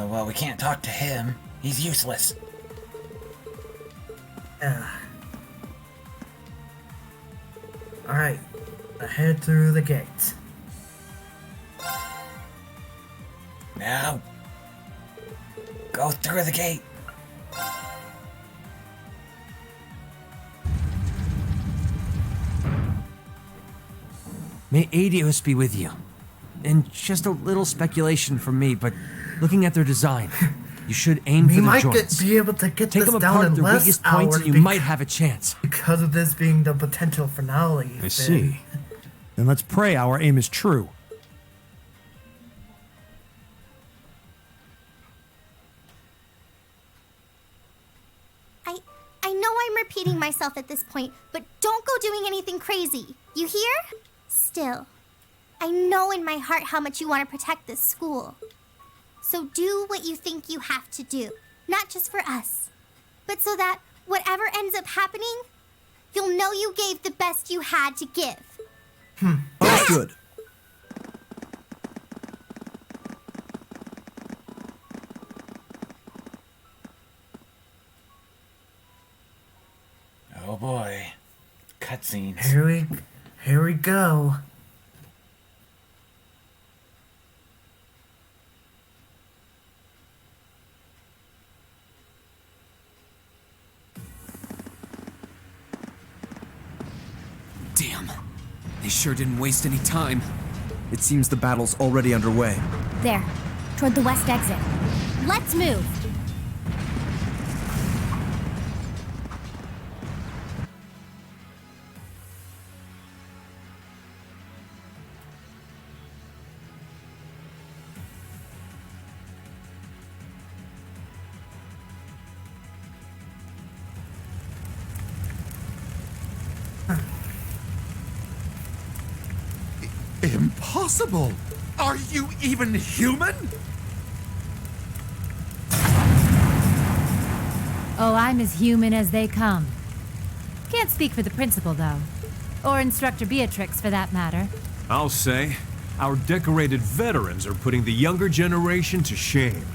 Well, we can't talk to him. He's useless. Alright, head through the gate. Now, go through the gate. May Adios be with you. And just a little speculation from me, but looking at their design, you should aim for the joints. Be able to get Take this them down apart in at their less weakest points, hours and you might have a chance. Because of this being the potential finale. I see. Then let's pray our aim is true. I know I'm repeating myself at this point, but don't go doing anything crazy. You hear? Still, I know in my heart how much you want to protect this school. So do what you think you have to do. Not just for us, but so that whatever ends up happening, you'll know you gave the best you had to give. Good. Oh boy. Cutscenes. Here we go. Damn. They sure didn't waste any time. It seems the battle's already underway. There, toward the west exit. Let's move. Impossible! Are you even human? Oh, I'm as human as they come. Can't speak for the principal, though. Or Instructor Beatrix, for that matter. I'll say, our decorated veterans are putting the younger generation to shame.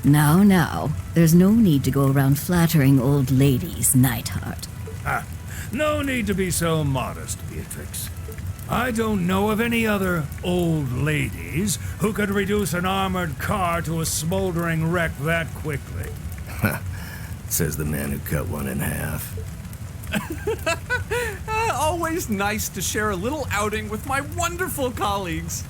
Now, there's no need to go around flattering old ladies, Nightheart. No need to be so modest, Beatrix. I don't know of any other old ladies who could reduce an armored car to a smoldering wreck that quickly. Says the man who cut one in half. Always nice to share a little outing with my wonderful colleagues.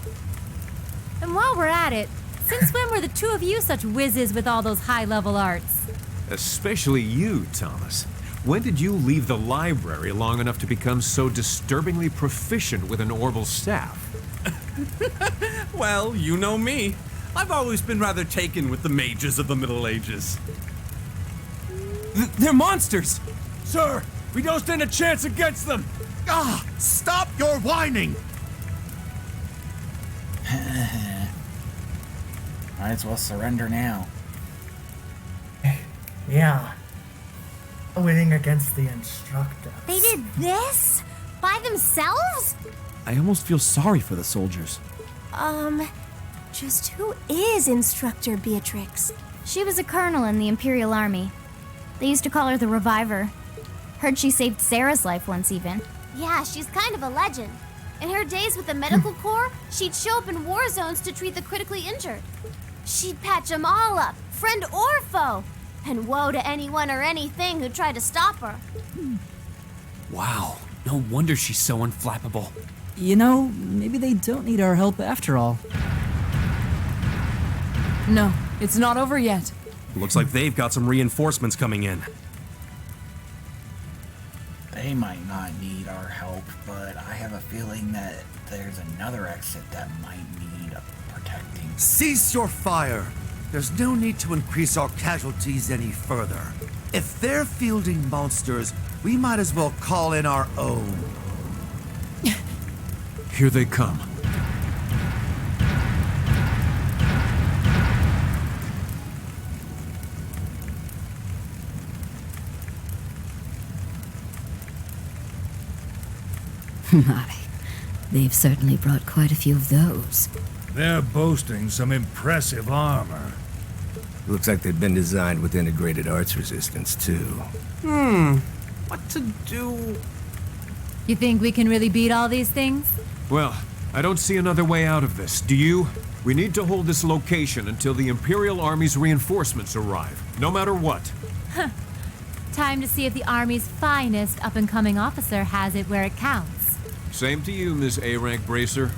And while we're at it, since when were the two of you such whizzes with all those high-level arts? Especially you, Thomas. When did you leave the library long enough to become so disturbingly proficient with an orbital staff? Well, you know me. I've always been rather taken with the mages of the Middle Ages. They're monsters! Sir, we don't stand a chance against them! Ah! Stop your whining! Might as well surrender now. Yeah. Winning against the instructor. They did this? By themselves? I almost feel sorry for the soldiers. Just who is Instructor Beatrix? She was a colonel in the Imperial Army. They used to call her the Reviver. Heard she saved Sarah's life once even. Yeah, she's kind of a legend. In her days with the medical corps, she'd show up in war zones to treat the critically injured. She'd patch them all up, friend or foe. And woe to anyone or anything who tried to stop her. Wow, no wonder she's so unflappable. You know, maybe they don't need our help after all. No, it's not over yet. Looks like they've got some reinforcements coming in. They might not need our help, but I have a feeling that there's another exit that might need protecting. Cease your fire! There's no need to increase our casualties any further. If they're fielding monsters, we might as well call in our own. Here they come. My, they've certainly brought quite a few of those. They're boasting some impressive armor. Looks like they've been designed with integrated arts resistance, too. What to do? You think we can really beat all these things? Well, I don't see another way out of this. Do you? We need to hold this location until the Imperial Army's reinforcements arrive, no matter what. Time to see if the Army's finest up-and-coming officer has it where it counts. Same to you, Miss A-Rank Bracer.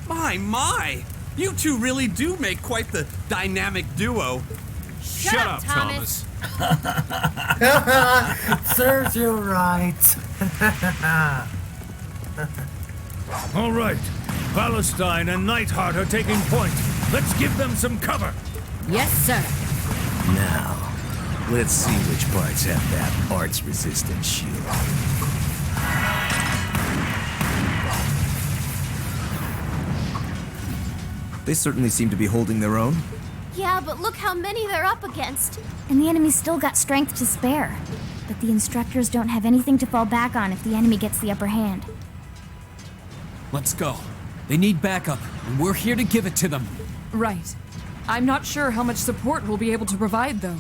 My! You two really do make quite the dynamic duo. Shut up, Thomas. Serves you right. All right. Palestine and Nightheart are taking point. Let's give them some cover. Yes, sir. Now, let's see which parts have that arts-resistant shield. They certainly seem to be holding their own. Yeah, but look how many they're up against. And the enemy's still got strength to spare. But the instructors don't have anything to fall back on if the enemy gets the upper hand. Let's go. They need backup, and we're here to give it to them. Right. I'm not sure how much support we'll be able to provide, though.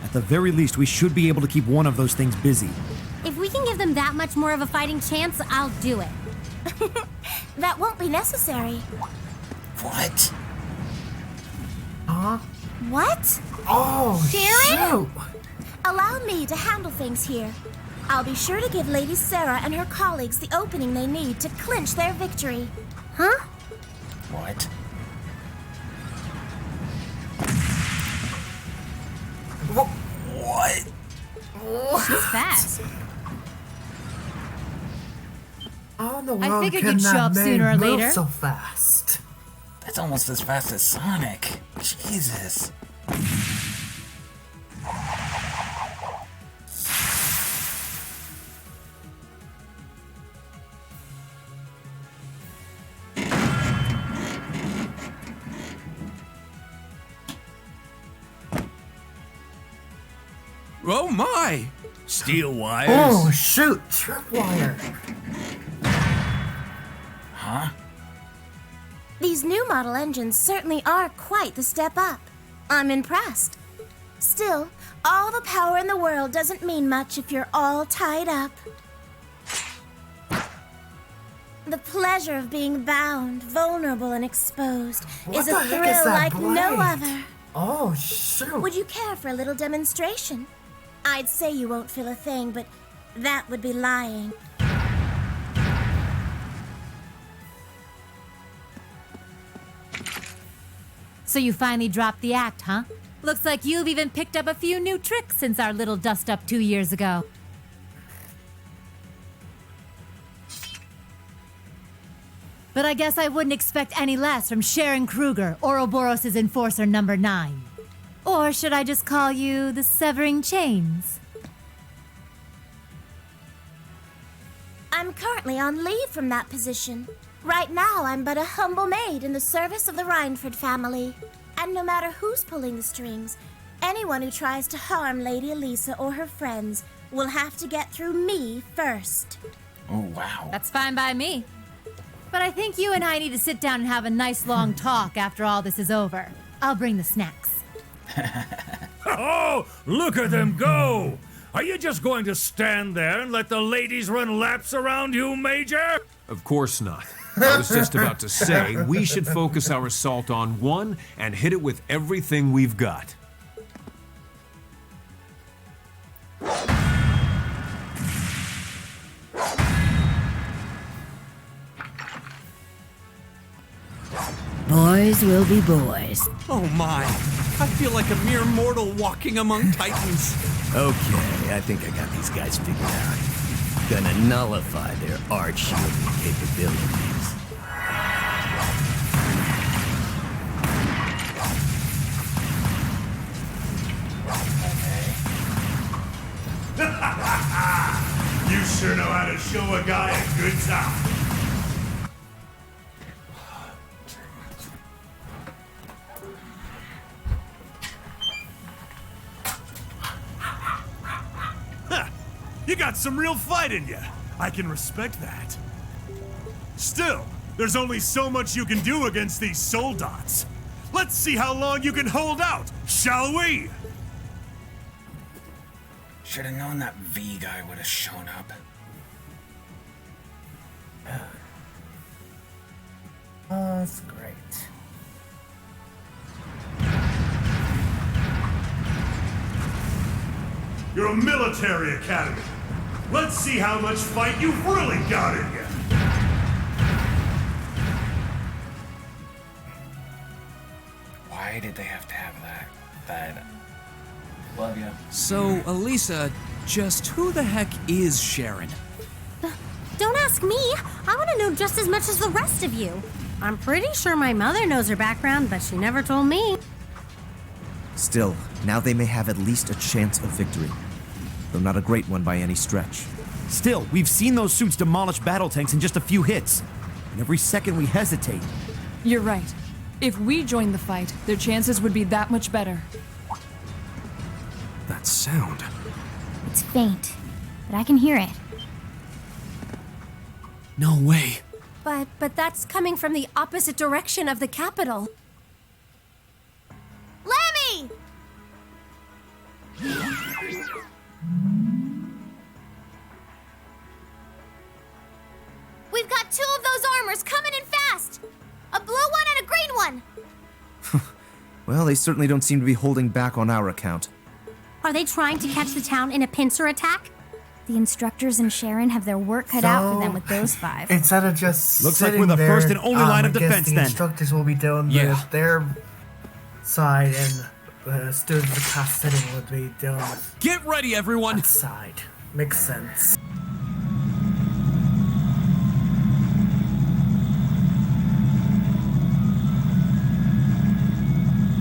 At the very least, we should be able to keep one of those things busy. If we can give them that much more of a fighting chance, I'll do it. That won't be necessary. What? Huh? What? Oh, Sharon? shoot. Allow me to handle things here. I'll be sure to give Lady Sarah and her colleagues the opening they need to clinch their victory. Huh? What? What? She's fast. How in the I world figured can you'd show that up man sooner or move later. so fast? That's almost as fast as Sonic. Jesus. Oh my! Steel wires. Oh, shoot! Tripwire. Huh? These new model engines certainly are quite the step up. I'm impressed. Still, all the power in the world doesn't mean much if you're all tied up. The pleasure of being bound, vulnerable, and exposed What is a the heck thrill is that like no blade? other. Oh, shoot. Would you care for a little demonstration? I'd say you won't feel a thing, but that would be lying. So you finally dropped the act, huh? Looks like you've even picked up a few new tricks since our little dust-up 2 years ago. But I guess I wouldn't expect any less from Sharon Kruger, Ouroboros' Enforcer number 9. Or should I just call you the Severing Chains? I'm currently on leave from that position. Right now, I'm but a humble maid in the service of the Rhineford family. And no matter who's pulling the strings, anyone who tries to harm Lady Elisa or her friends will have to get through me first. Oh, wow. That's fine by me. But I think you and I need to sit down and have a nice long talk after all this is over. I'll bring the snacks. Oh, look at them go! Are you just going to stand there and let the ladies run laps around you, Major? Of course not. I was just about to say, we should focus our assault on one and hit it with everything we've got. Boys will be boys. Oh my! I feel like a mere mortal walking among titans. Okay, I think I got these guys figured out. Gonna nullify their arch-shielding capabilities. You sure know how to show a guy a good time. You got some real fight in you. I can respect that. Still, there's only so much you can do against these soldats. Let's see how long you can hold out, shall we? Should have known that V guy would have shown up. Oh, that's great. You're a military academy. Let's see how much fight you've really got in you. Why did they have to have that? Love you. So, Elisa, just who the heck is Sharon? Don't ask me. I want to know just as much as the rest of you. I'm pretty sure my mother knows her background, but she never told me. Still, now they may have at least a chance of victory. Though not a great one by any stretch. Still, we've seen those suits demolish battle tanks in just a few hits. And every second we hesitate. You're right. If we joined the fight, their chances would be that much better. That sound. It's faint, but I can hear it. No way. But that's coming from the opposite direction of the capital. Lemmy! We've got 2 of those armors coming in fast! A blue one and a green one! Well, they certainly don't seem to be holding back on our account. Are they trying to catch the town in a pincer attack? The instructors and Sharon have their work cut out for them with those 5. Instead of just Looks like sitting we're the there, first and only line of I guess defense the then. instructors will be doing their side, and the students of class sitting would be doing with Get ready, everyone! that side. Makes sense.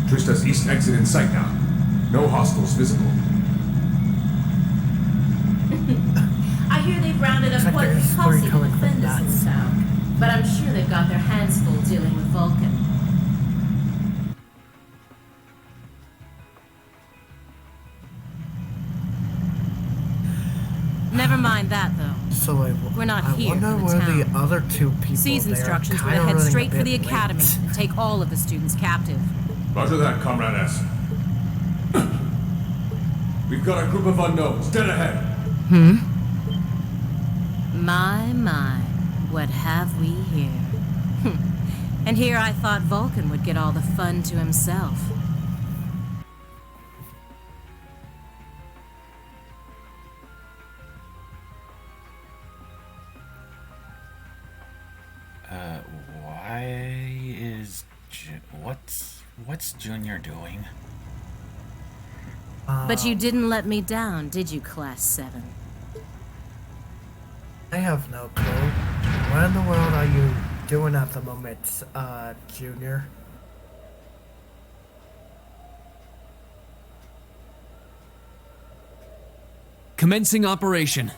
Trista's east exit in sight now. No hostiles visible. I hear they've rounded up quite a posse to defend this little town, but I'm sure they've got their hands full dealing with Vulcan. mind that, though. So We're not I here wonder for the where town. the other two people C's there instructions were to kinda head running a straight for bit the late. academy and take all of the students captive. Roger that, Comrade S. We've got a group of unknowns dead ahead. My, what have we here? And here I thought Vulcan would get all the fun to himself. Why is what's Junior doing? But you didn't let me down, did you, Class 7? I have no clue. What in the world are you doing at the moment, Junior? Commencing operation.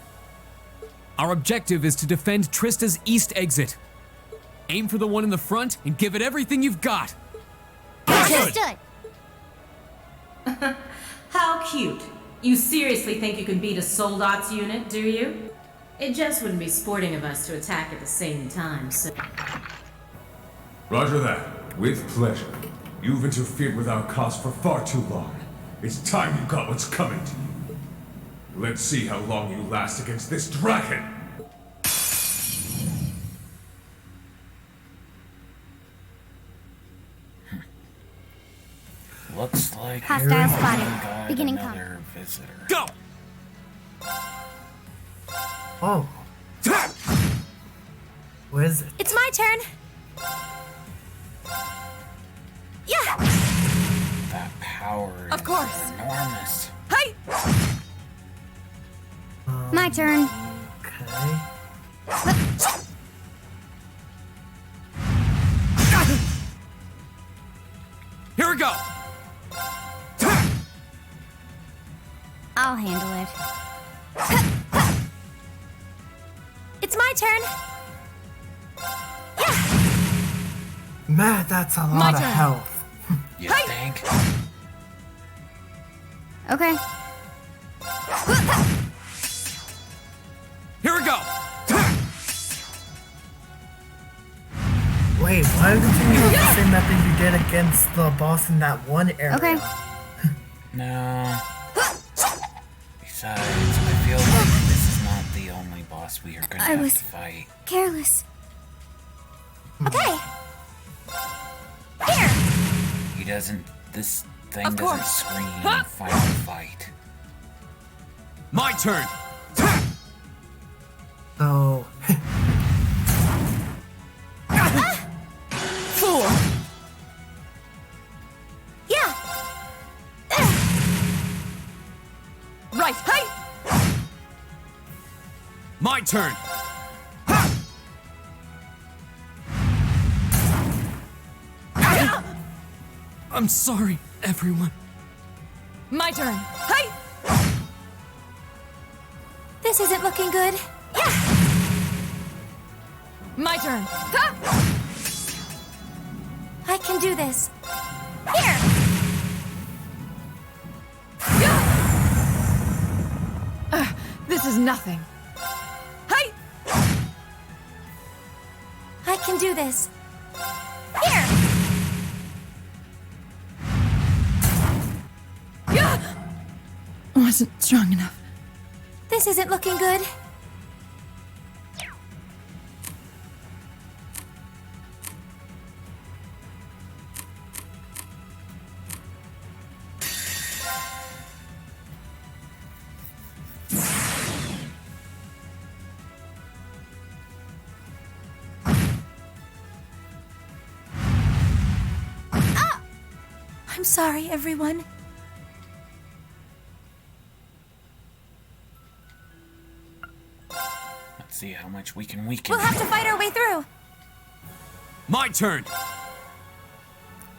Our objective is to defend Trista's east exit. Aim for the one in the front and give it everything you've got. Understood. How cute. You seriously think you can beat a Soldot's unit, do you? It just wouldn't be sporting of us to attack at the same time, so... Roger that. With pleasure. You've interfered with our cause for far too long. It's time you got what's coming to you. Let's see how long you last against this dragon! Looks like Hostile we've spotted. got Beginning another visitor. Go! Oh. What is it? It's my turn. Yeah. That power Of is course. enormous. Hey. My turn. Okay. Here we go! I'll handle it. It's my turn. Man, that's a My lot of turn. health. You think? Okay. Here we go! Wait, why didn't you use the same method you did against the boss in that one area? Okay. No. Besides, I feel like this is not the only boss we are gonna I have was- to fight. Careless. Okay. Here. He doesn't. This thing Of doesn't course. scream final fight. My turn! So, Fool. Yeah. Right, hey! My turn! I'm sorry, everyone. My turn. Hey. This isn't looking good. Yeah. My turn. I can do this. Here. This is nothing. Hey. I can do this. Here. Wasn't strong enough. This isn't looking good. Ah! I'm sorry, everyone. Let's see how much we can weaken. We'll have to fight our way through. My turn!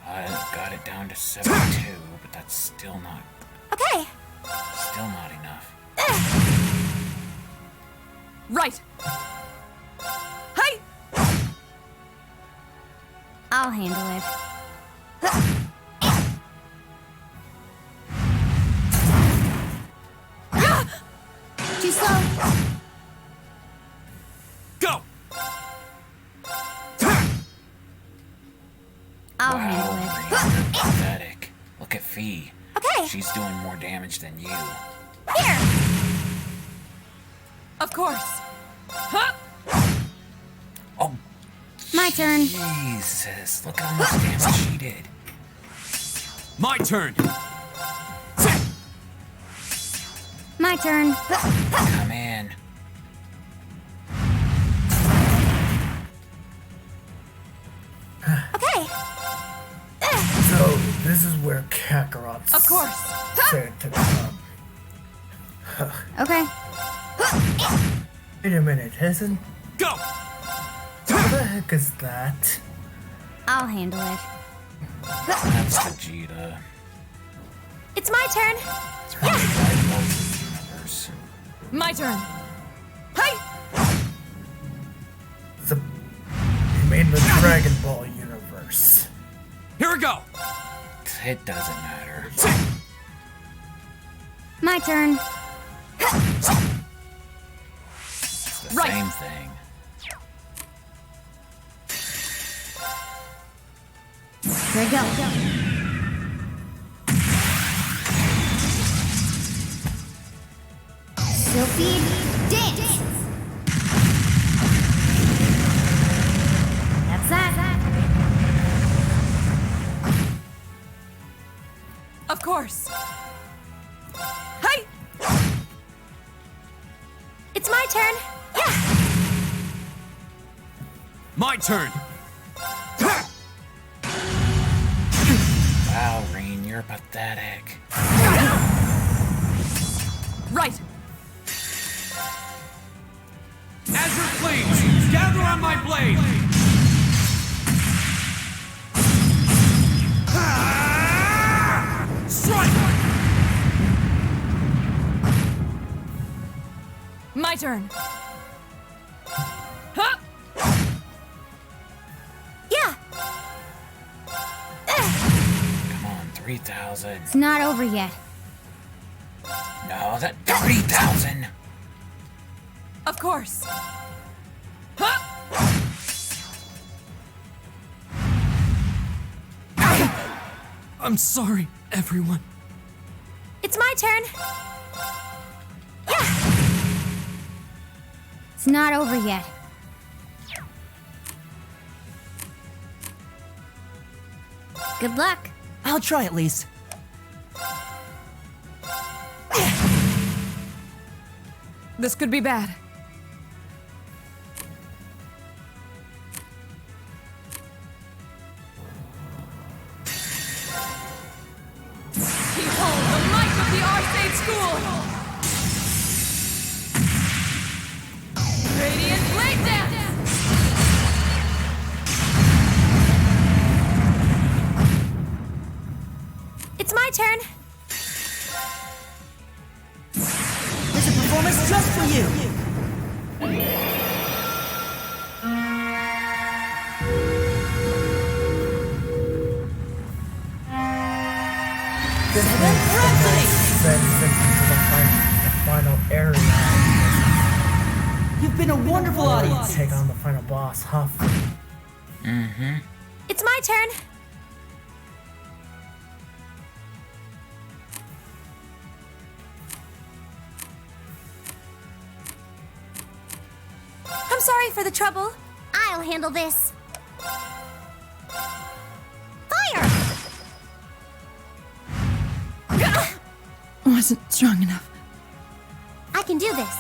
I got it down to 72, but that's still not enough. Right. Hey! I'll handle it. Too slow. I'll wow, handle it. Rain, you're pathetic. Look at Fee. Okay. She's doing more damage than you. Here. Of course. Huh? Oh, My turn. Jesus. Look how much damage she did. My turn. My turn. Come in. Okay. So, this is where Kakarot's Of course. said to come. Okay. Wait a minute, isn't... Go! What the heck is that? I'll handle it. That's Vegeta. It's my turn. It's from the Dragon Ball Z universe. My turn. Hi. You mean the Dragon Ball universe. Here we go. It doesn't matter. My turn. It's the Right. same thing. Here we go. Sophie, dance. That's that. Of course. Hi. It's my turn. Yeah. My turn. Wow, Rain, you're pathetic. Right. Azure flames, gather on my blade. Strike. My turn. Huh? Yeah. Come on, 3,000. It's not over yet. No, that 30,000. Of course. Huh? I'm sorry, everyone. It's my turn. It's not over yet. Good luck. I'll try at least. This could be bad. Behold the might of the Arcade School! Radiant Blade Dance! It's my turn. There's a performance just for you. Send them to the final area. You've been a wonderful audience. Take on the final boss, Huff. Mm-hmm. It's my turn. I'm sorry for the trouble. I'll handle this. Fire! Wasn't strong enough. I can do this.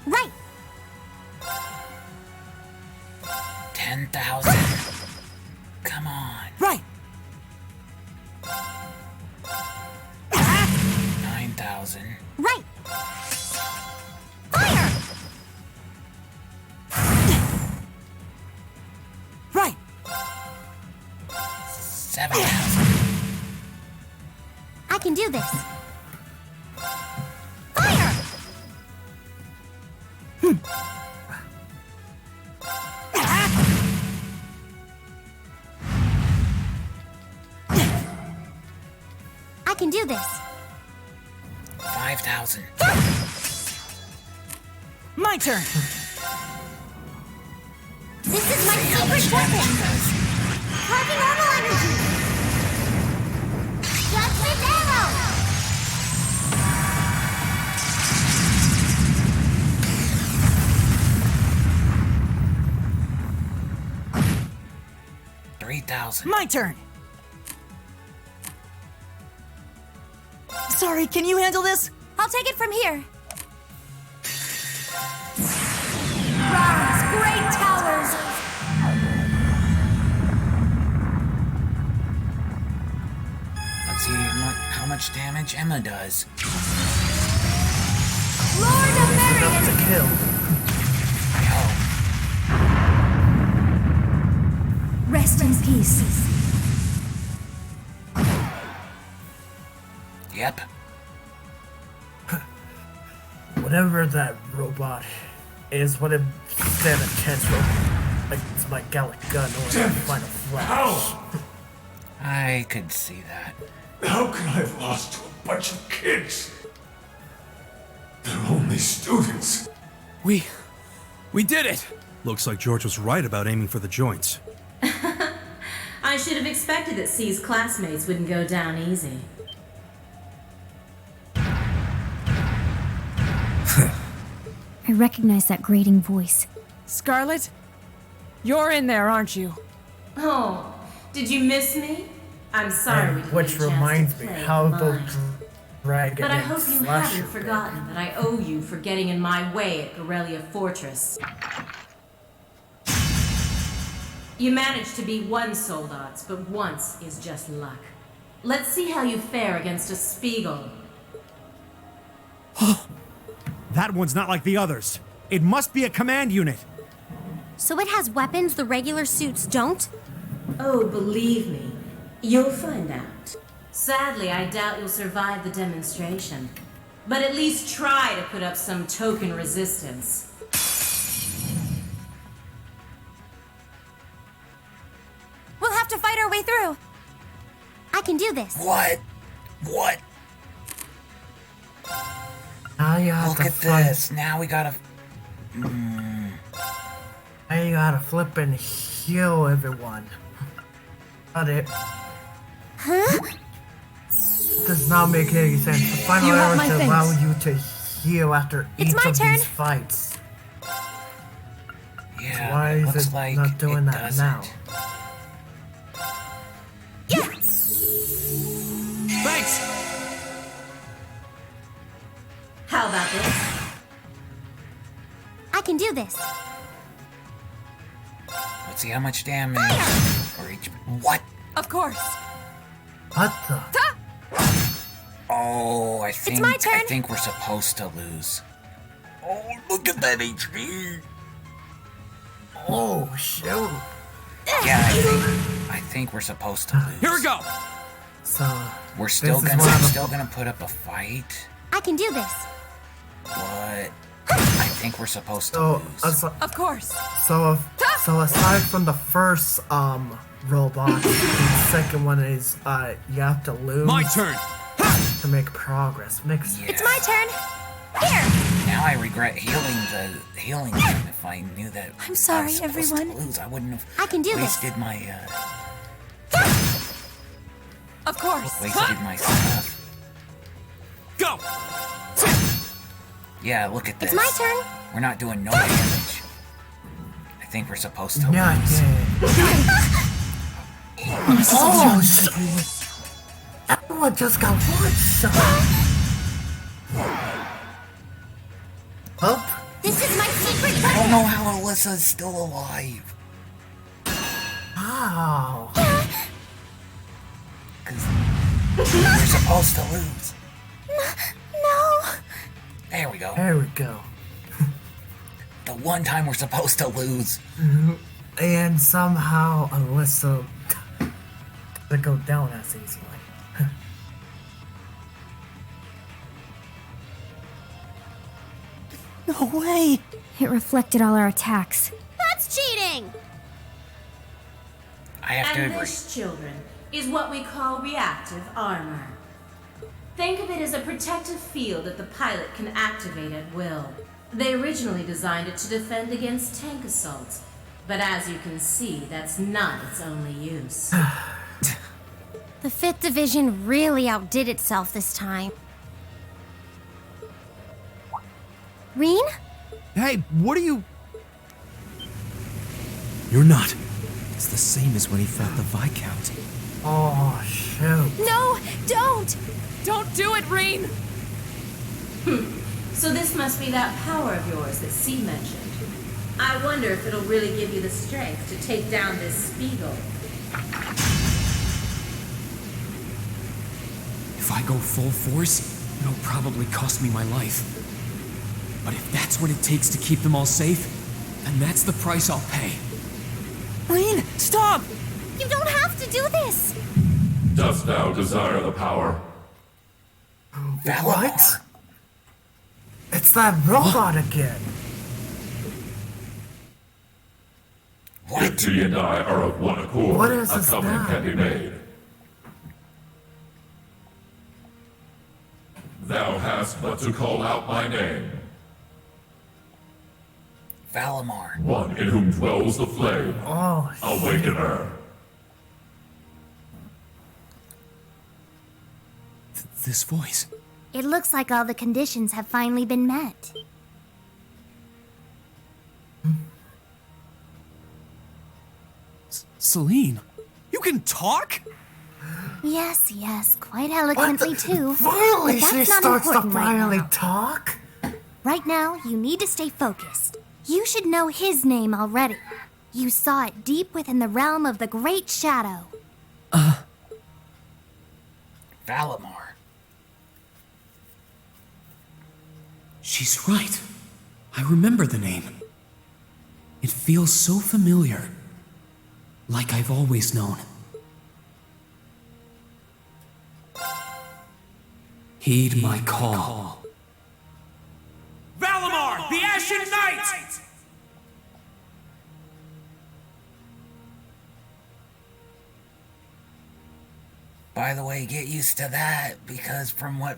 Right. 10,000. Come on. Right. 9,000. Right. Fire! Right. 7,000. I can do this. Fire! I can do this. 5,000. My turn. This is my secret weapon. Carving normal energy. Judgment arrow. 3,000. My turn. Sorry, can you handle this? I'll take it from here. Rise, great towers. Let's see how much damage Emma does. Lord of Enough to kill. I hope. Rest in peace. Yep. Whatever that robot is, what it stand a chance for against my Gallic gun or final flash. How? I could see that. How can I have lost to a bunch of kids? They're only students. We did it! Looks like George was right about aiming for the joints. I should have expected that C's classmates wouldn't go down easy. I recognize that grating voice. Scarlet? You're in there, aren't you? Oh, did you miss me? I'm sorry we didn't Which get a chance reminds to me, play how in the mine. dragon But I and hope you slasher haven't forgotten that I owe you for getting in my way at Gorelia Fortress. You managed to beat one Soldats, but once is just luck. Let's see how you fare against a Spiegel. That one's not like the others. It must be a command unit. So it has weapons the regular suits don't? Oh, believe me, you'll find out. Sadly, I doubt you'll survive the demonstration. But at least try to put up some token resistance. We'll have to fight our way through. I can do this. What? What? Look at this. Now we gotta. I gotta flip and heal everyone. Got it. Huh? Does not make any sense. The final You have arrow my to things. allow you to heal after It's each my of turn. these fights. Yeah, Why it is looks it like not doing it that doesn't. now? Thanks! How about this? I can do this. Let's see how much damage for each. What? Of course. What the? Oh, I think my turn. I think we're supposed to lose. Oh, look at that HP. Oh, shoot. Yeah, I think we're supposed to lose. Here we go! So, We're still this is gonna one of the- still gonna put up a fight. I can do this. But I think we're supposed to So, lose. Of course. so aside from the first robot, the second one is you have to lose. My turn! To make progress. Makes Yeah. It's my turn. Here. Now I regret healing them. If I knew that I'm sorry, I was supposed everyone. to lose, I wouldn't have I can do this. wasted my Of course. wasted my stuff. Go! Yeah, look at this. It's my turn. We're not doing no damage. I think we're supposed to Yeah, lose. Oh, shit. Everyone just got one shot. Up. This is my secret I don't weapon. know how Alyssa's still alive. Wow. Because we're supposed to lose. No. There we go. There we go. The one time we're supposed to lose. And somehow Alyssa doesn't go down as easily. No way. It reflected all our attacks. That's cheating. I have to And agree. this, children, is what we call reactive armor. Think of it as a protective field that the pilot can activate at will. They originally designed it to defend against tank assaults, but as you can see, that's not its only use. The 5th Division really outdid itself this time. Reen? Hey, what are you... You're not. It's the same as when he fought the Viscount. Oh, shoot. No, don't! Don't do it, Reen! So this must be that power of yours that C mentioned. I wonder if it'll really give you the strength to take down this Spiegel. If I go full force, it'll probably cost me my life. But if that's what it takes to keep them all safe, then that's the price I'll pay. Reen, stop! You don't have to do this! Dost thou desire the power? What? It's that robot again. If thee and I are of one accord, What is a this covenant now? can be made. Thou hast but to call out my name. Valimar. One in whom dwells the flame. Oh, Awakener. This voice. It looks like all the conditions have finally been met. Celine, you can talk? Yes, quite eloquently too. Finally, But that's she not starts to important right finally now. talk. Right now, you need to stay focused. You should know his name already. You saw it deep within the realm of the Great Shadow. Valimar. She's right. I remember the name. It feels so familiar. Like I've always known. Heed my call. Valimar, the Ashen Knight! By the way, get used to that, because from what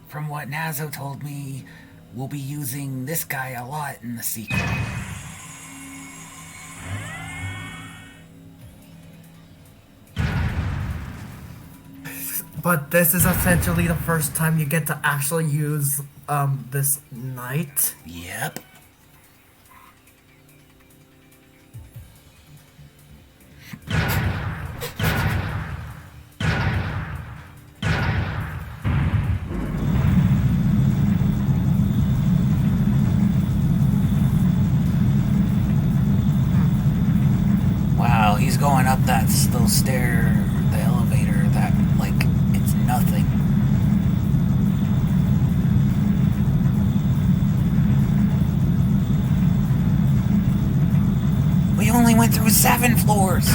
Nazo told me, we'll be using this guy a lot in the sequel. But this is essentially the first time you get to actually use this knight. Yep. Wow, he's going up those stairs, the elevator, that, like, it's nothing. We only went through 7 floors!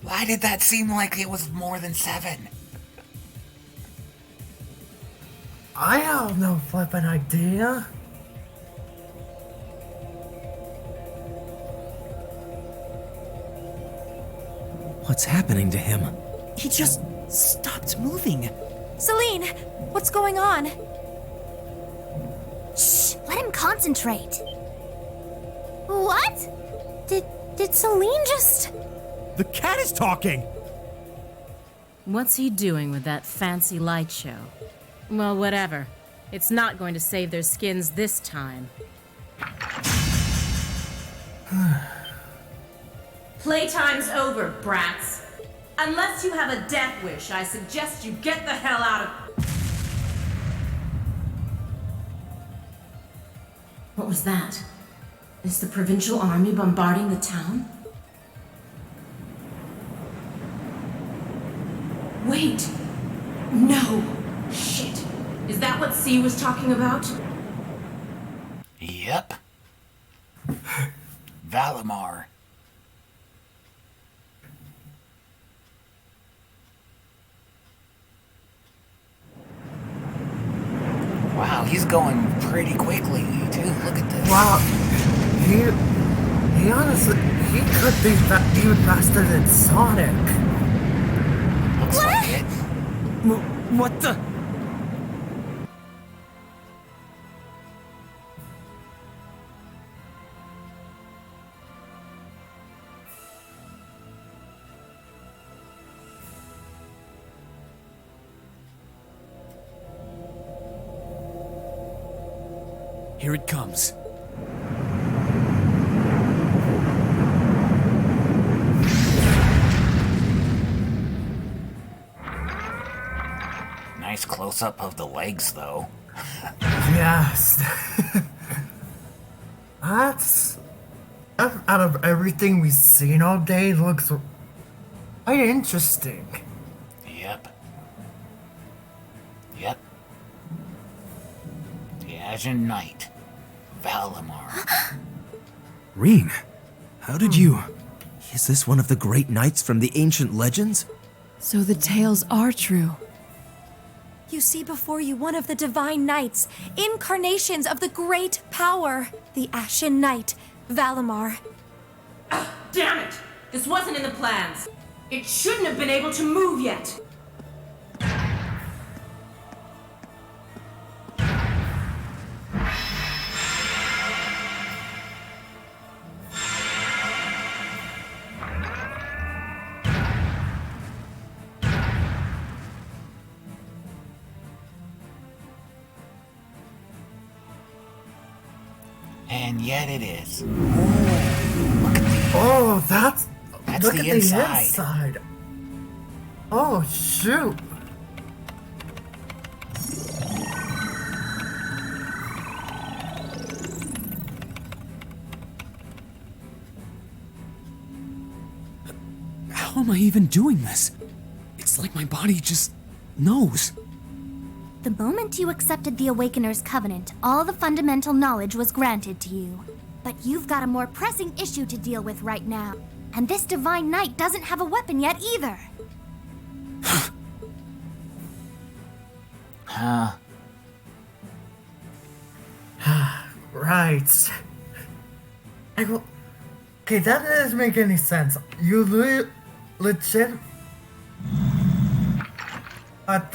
Why did that seem like it was more than 7? I have no flippin' idea. What's happening to him? He just stopped moving. Celine, what's going on? Shh, let him concentrate. What? Did Celine just... The cat is talking! What's he doing with that fancy light show? Well, whatever. It's not going to save their skins this time. Playtime's over, brats. Unless you have a death wish, I suggest you get the hell out of... What was that? Is the provincial army bombarding the town? Wait! No! Shit! Is that what C was talking about? Yep. Valimar. Wow, he's going pretty quickly, too. Look at this. Wow, he honestly, he could be even faster than Sonic. Looks Looks like it. What the? Here it comes. Nice close-up of the legs, though. Yes. That's... Out of everything we've seen all day, looks quite interesting. Yep. Yep. The Ashen Knight, Valimar. Reen, how did you... Is this one of the great knights from the ancient legends? So the tales are true. You see before you one of the divine knights, incarnations of the great power, the Ashen Knight, Valimar. Damn it! This wasn't in the plans. It shouldn't have been able to move yet. And yet it is. Oh, that's look the at inside. the inside. Oh, shoot. How am I even doing this? It's like my body just knows. The moment you accepted the Awakener's Covenant, all the fundamental knowledge was granted to you. But you've got a more pressing issue to deal with right now. And this Divine Knight doesn't have a weapon yet either. Huh. Right. Okay, that doesn't make any sense. You legit...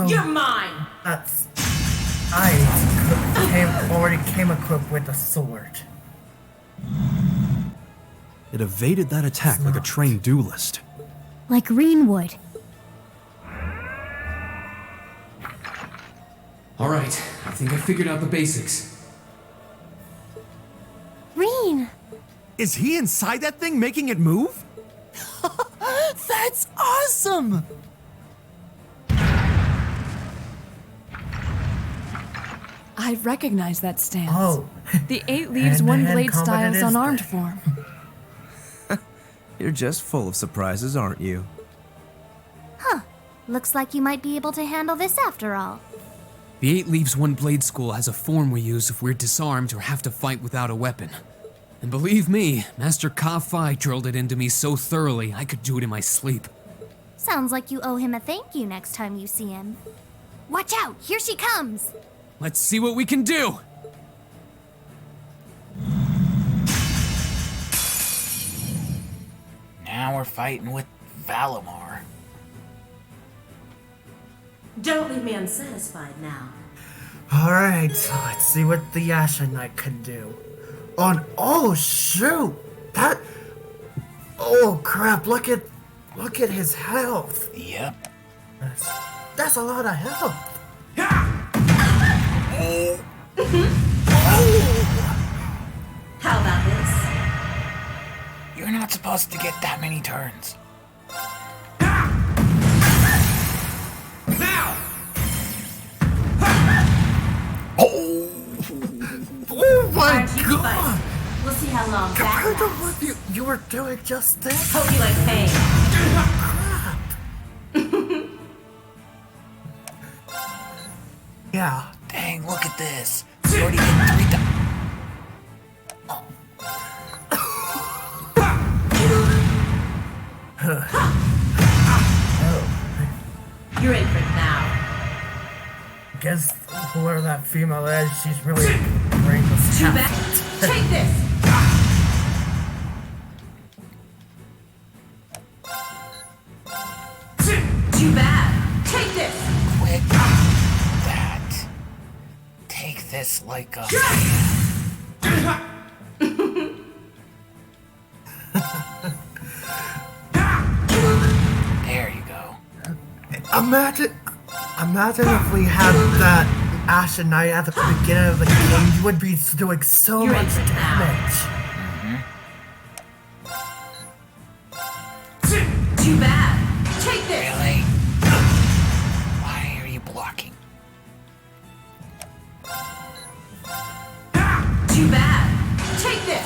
You're mine! That's... already came equipped with a sword. It evaded that attack like a trained duelist. Like Reen would. Alright, I think I figured out the basics. Reen! Is he inside that thing making it move? That's awesome! I recognize that stance. Oh. The 8 leaves Hand-to-hand one blade combat style's it is unarmed then. form. You're just full of surprises, aren't you? Huh. Looks like you might be able to handle this after all. The 8 Leaves One Blade School has a form we use if we're disarmed or have to fight without a weapon. And believe me, Master Ka-Fi drilled it into me so thoroughly I could do it in my sleep. Sounds like you owe him a thank you next time you see him. Watch out! Here she comes! Let's see what we can do! Now we're fighting with Valimar. Don't leave me unsatisfied now. Alright, so let's see what the Ashen Knight can do. Oh shoot! That... Oh crap, look at his health. Yep. That's a lot of health. How about this? You're not supposed to get that many turns. Now! Oh my Aren't you god! fight? We'll see how long Compared to that lasts. what you were doing just then? Hope you like pain. Yeah. Dang, look at this. We already hit 3 times. You're in for it now. Guess whoever that female is, she's really brainless. Too bad. Take this! Too bad. take this like a... There you go. Imagine if we had that Ashen Knight at the beginning of the game, you would be doing so much damage. Too bad. Take this. Really? Why are you blocking? Too bad. Take this.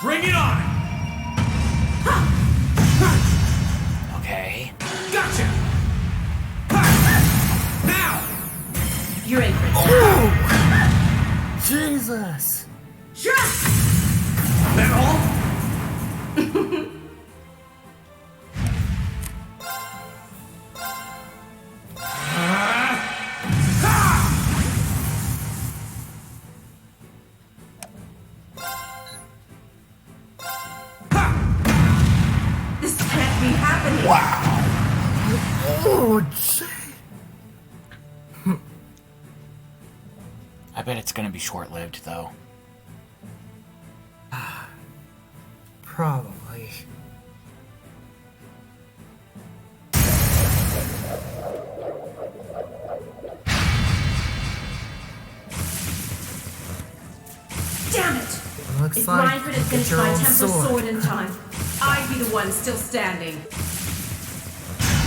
Bring it on! Okay. Gotcha! Now! You're in for it. Oh! Jesus! That all? This can't be happening. Wow. Oh, gee. I bet it's gonna be short-lived, though. Probably. Damn it! Looks If like Reinford had you get finished your my own Templar sword. sword in time, I'd be the one still standing.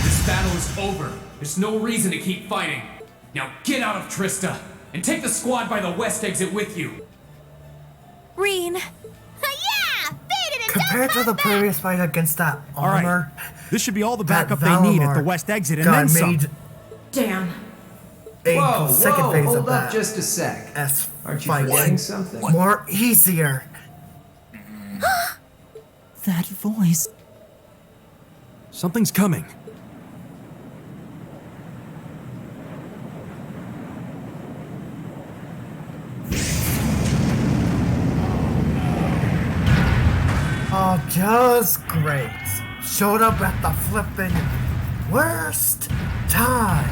This battle is over. There's no reason to keep fighting. Now get out of Trista and take the squad by the west exit with you. Reen, Compared to the previous fight against that All right. armor, This should be all the that backup they need at the Valimar west exit and got then some. made Damn. a Whoa, second whoa, phase hold of up that just a sec. as Aren't you fight forgetting something? more easier. That voice. Something's coming. Oh, just great. Showed up at the flippin' worst time.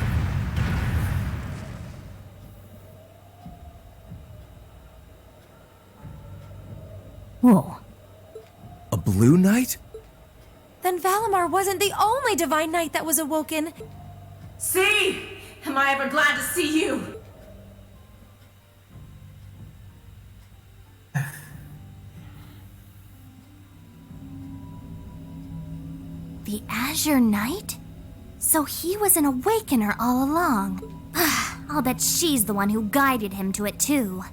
Whoa. A blue knight? then Valimar wasn't the only Divine Knight that was awoken. See? Am I ever glad to see you? The Azure Knight? So he was an awakener all along. I'll bet she's the one who guided him to it too.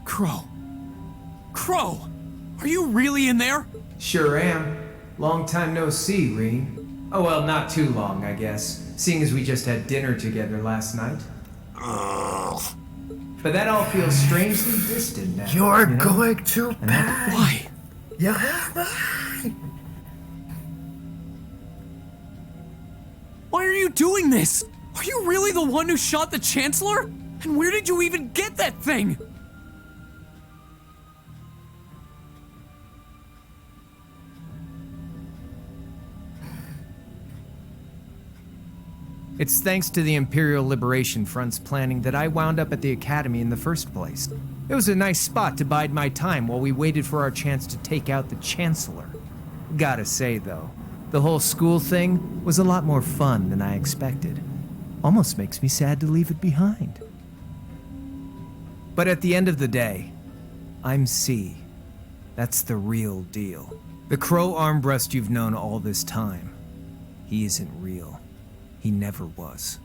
Crow. Crow! Are you really in there? Sure am. Long time no see, Reen. Oh well, not too long, I guess, seeing as we just had dinner together last night. But that all feels strangely distant now. You're you know? going to bed. Why? Yeah. Why are you doing this? Are you really the one who shot the Chancellor? And where did you even get that thing? It's thanks to the Imperial Liberation Front's planning that I wound up at the Academy in the first place. It was a nice spot to bide my time while we waited for our chance to take out the Chancellor. Gotta say, though, the whole school thing was a lot more fun than I expected. Almost makes me sad to leave it behind. But at the end of the day, I'm C. That's the real deal. The Crow Armbrust you've known all this time, he isn't real. He never was.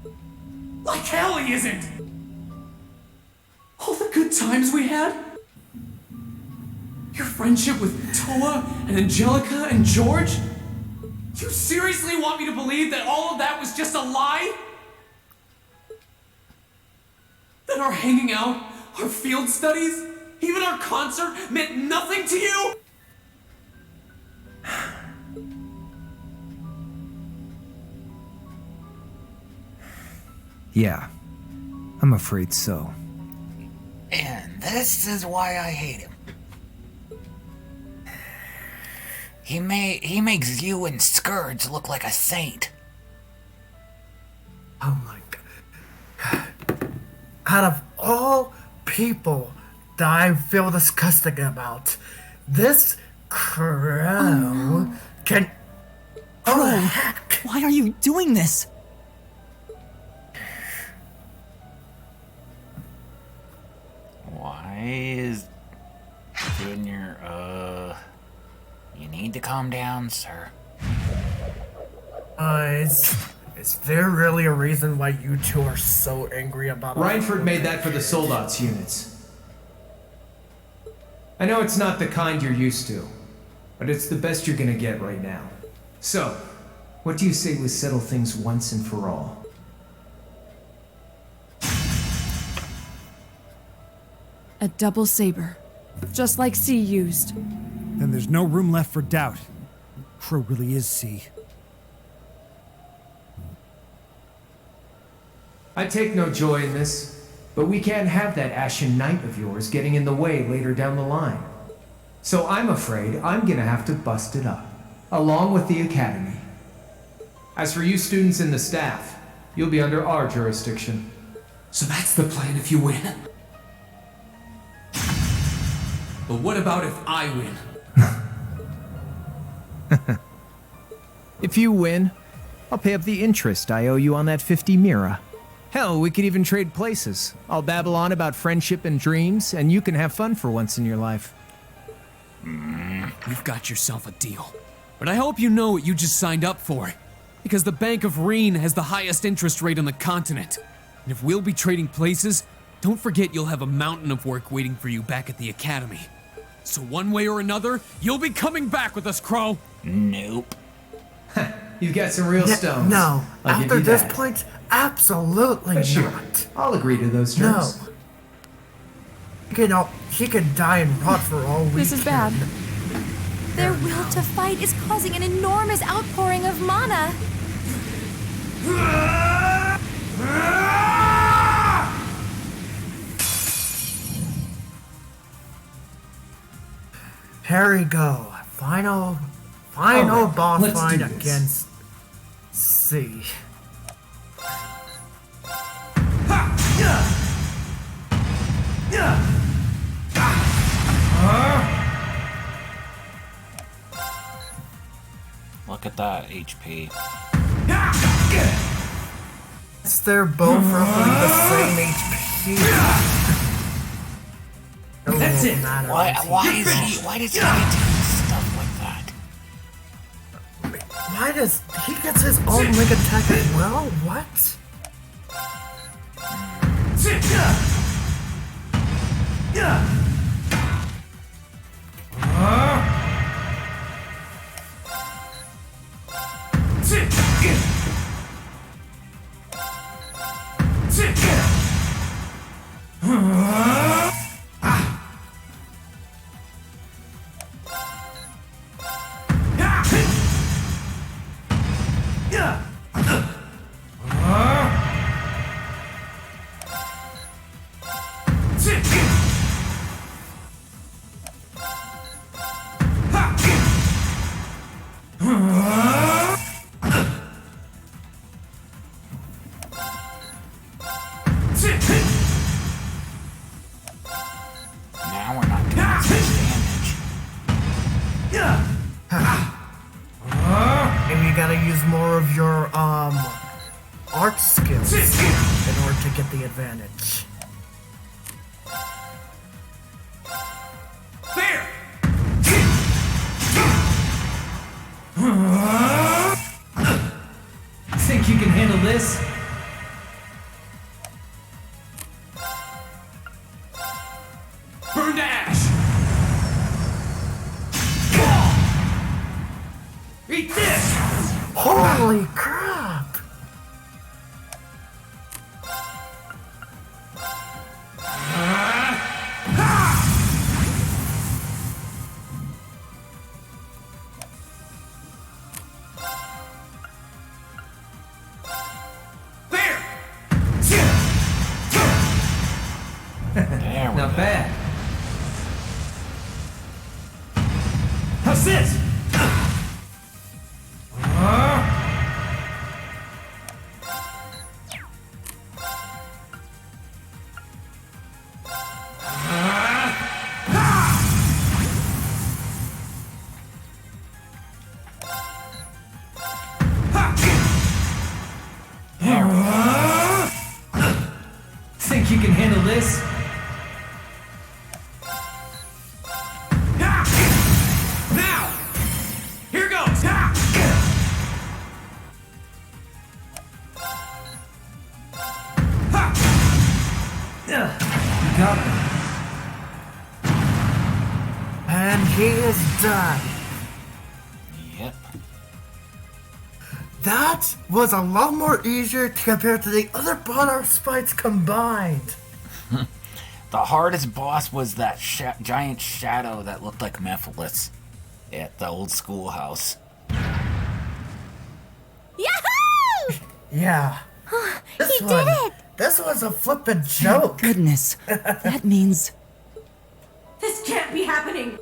Like hell he isn't! All the good times we had? Your friendship with Toa and Angelica and George? You seriously want me to believe that all of that was just a lie? That our hanging out, our field studies, even our concert meant nothing to you? Yeah, I'm afraid so. And This is why I hate him. He makes you and Scourge look like a saint. Oh my god. Out of all people that I feel disgusting about, this crow can... Oh, heck! Why are you doing this? Why is Junior, you need to calm down, sir. Is there really a reason why you two are so angry about it? Reinford made that for the Soldats units. I know it's not the kind you're used to, but it's the best you're gonna get right now. So, what do you say we settle things once and for all? A double saber. Just like C used. Then there's no room left for doubt. Crow really is C. I take no joy in this, but we can't have that Ashen Knight of yours getting in the way later down the line. So I'm afraid I'm gonna have to bust it up, along with the Academy. As for you students and the staff, you'll be under our jurisdiction. So that's the plan if you win? But what about if I win? If you win, I'll pay up the interest I owe you on that 50 Mira. Hell, we could even trade places. I'll babble on about friendship and dreams, and you can have fun for once in your life. You've got yourself a deal. But I hope you know what you just signed up for. Because the Bank of Reen has the highest interest rate on the continent. And if we'll be trading places, don't forget you'll have a mountain of work waiting for you back at the Academy. So one way or another, you'll be coming back with us, Crow. Nope. You've got some real stones. No, I'll give after you this that. point, absolutely But sure, not. I'll agree to those terms. No. He could die and rot for all we This is bad. Their will to fight is causing an enormous outpouring of mana. Here we go. Final Alright, boss let's fight do this. against C. Look at that HP. They're both roughly the same HP. That's it. Why Why does he get to do stuff like that? Why does he gets his own link attack as well? What? Now we're not doing as much damage. Maybe you gotta use more of your art skills in order to get the advantage. There! Think you can handle this? Burn to ash! Eat this! Holy crap! There! There we Not go. bad. How's this? Think you can handle this? Now! Here goes! You got me. And he is done. Yep. That was a lot more easier compared to the other boss fights combined. The hardest boss was that giant shadow that looked like Mephiles at the old schoolhouse. Yahoo! Yeah. He did it! This was a flippin' joke. Goodness. That means... This can't be happening!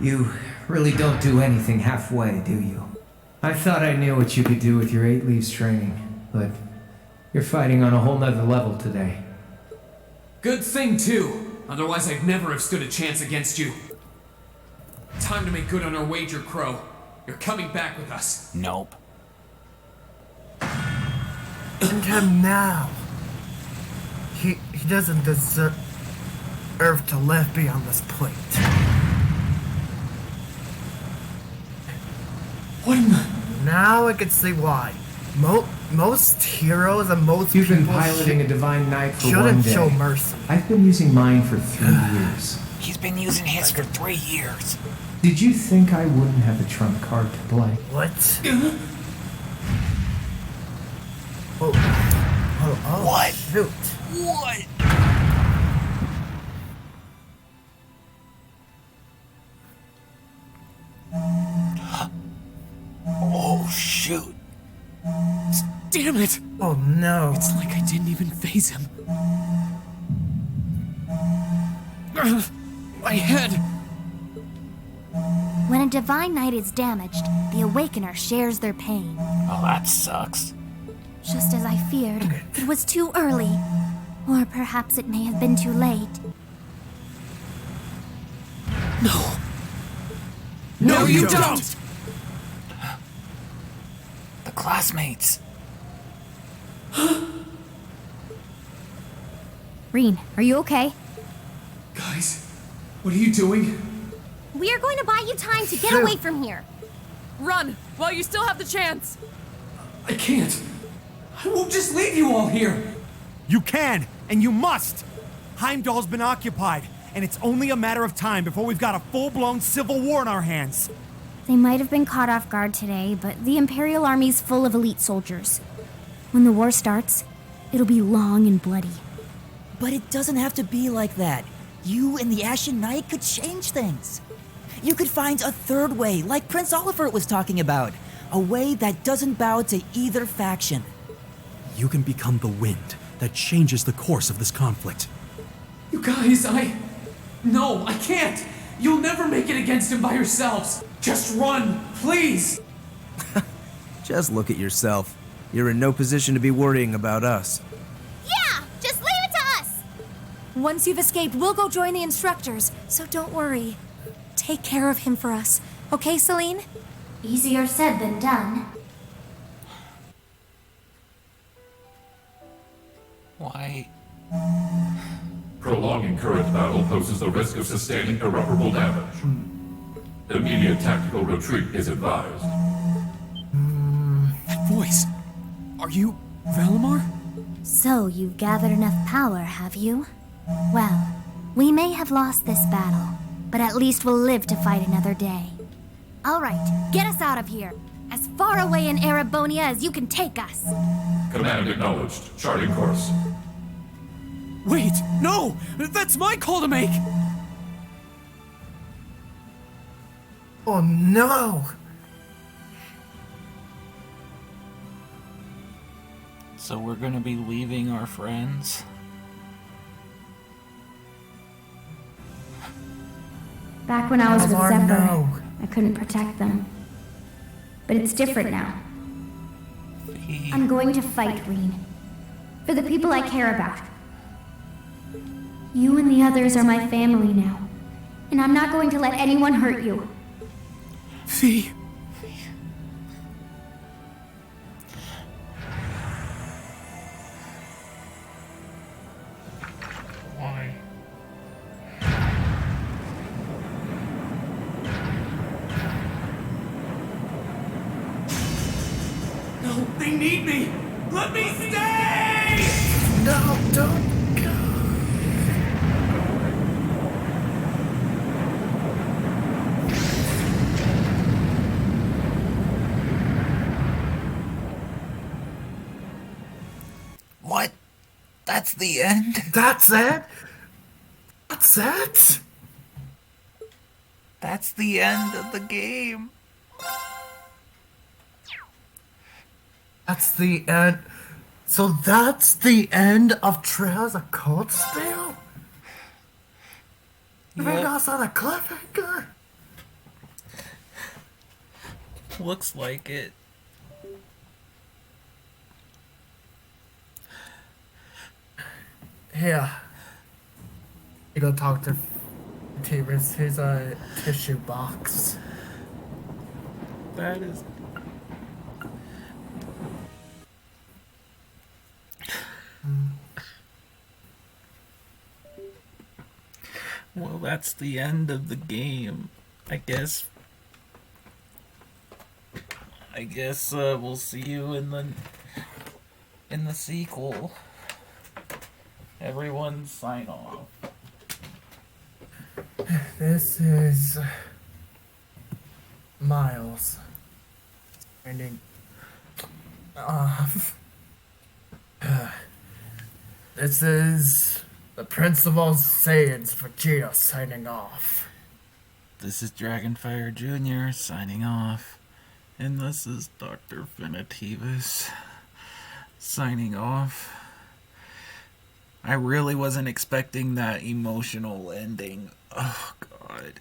You really don't do anything halfway, do you? I thought I knew what you could do with your 8 leaves training, but you're fighting on a whole nother level today. Good thing, too. Otherwise, I'd never have stood a chance against you. Time to make good on our wager, Crow. You're coming back with us. Nope. And him now. He doesn't deserve to live beyond this point. What am I... Now I can see why. Most heroes and most You've been people piloting a divine knight for shouldn't one day. show mercy. I've been using mine for 3 years. He's been using his for 3 years. Did you think I wouldn't have a trump card to play? What? Oh, What? Shoot. What? Oh, shoot. Damn it! Oh, no. It's like I didn't even phase him. My head! When a divine knight is damaged, the Awakener shares their pain. Oh, that sucks. Just as I feared, it was too early. Or perhaps it may have been too late. No! No, you don't! The classmates. Reen, are you okay? Guys, what are you doing? We are going to buy you time to get away from here. Run while you still have the chance. I can't. I won't just leave you all here. You can, and you must. Heimdall's been occupied, and it's only a matter of time before we've got a full-blown civil war in our hands. They might have been caught off guard today, but the Imperial Army's full of elite soldiers. When the war starts, it'll be long and bloody. But it doesn't have to be like that. You and the Ashen Knight could change things. You could find a third way, like Prince Oliver was talking about. A way that doesn't bow to either faction. You can become the wind that changes the course of this conflict. You guys, No, I can't! You'll never make it against him by yourselves! Just run, please! Just look at yourself. You're in no position to be worrying about us. Yeah, just leave it to us. Once you've escaped, we'll go join the instructors, so don't worry. Take care of him for us. Okay, Celine? Easier said than done. Why? Prolonging current battle poses the risk of sustaining irreparable damage. Immediate tactical retreat is advised. That voice. Are you Valimar? So you've gathered enough power, have you? Well, we may have lost this battle, but at least we'll live to fight another day. All right, get us out of here. As far away in Erebonia as you can take us. Command acknowledged. Charting course. Wait, no! That's my call to make! Oh no! So we're gonna be leaving our friends? Back when I was with Zephyr, no. I couldn't protect them. But it's different now. I'm going to fight, Reen. For the people I care about. You and the others are my family now. And I'm not going to let anyone hurt you. Fee. Why? No, they need me! Let me stay! No, don't go. What? That's the end? That's it? That's it? That's the end of the game. That's the end. So that's the end of Trails of Cold Steel? Bring us on a cliffhanger? Looks like it. Here. You go talk to T-Rex. Here's a tissue box. That is... Well, that's the end of the game. I guess we'll see you in the sequel. Everyone sign off. This is Miles signing off. This is the Prince of all Saiyans, Vegeta, signing off. This is Dragonfire Jr. signing off. And this is Dr. Finitivis signing off. I really wasn't expecting that emotional ending. Oh, God.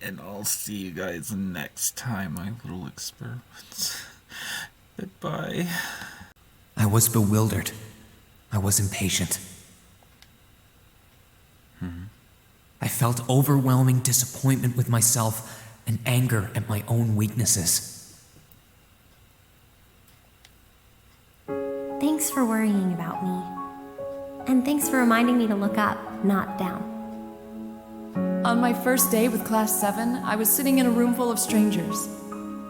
And I'll see you guys next time, my little experiments. Goodbye. I was bewildered. I was impatient. I felt overwhelming disappointment with myself and anger at my own weaknesses. Thanks for worrying about me. And thanks for reminding me to look up, not down. On my first day with Class 7, I was sitting in a room full of strangers.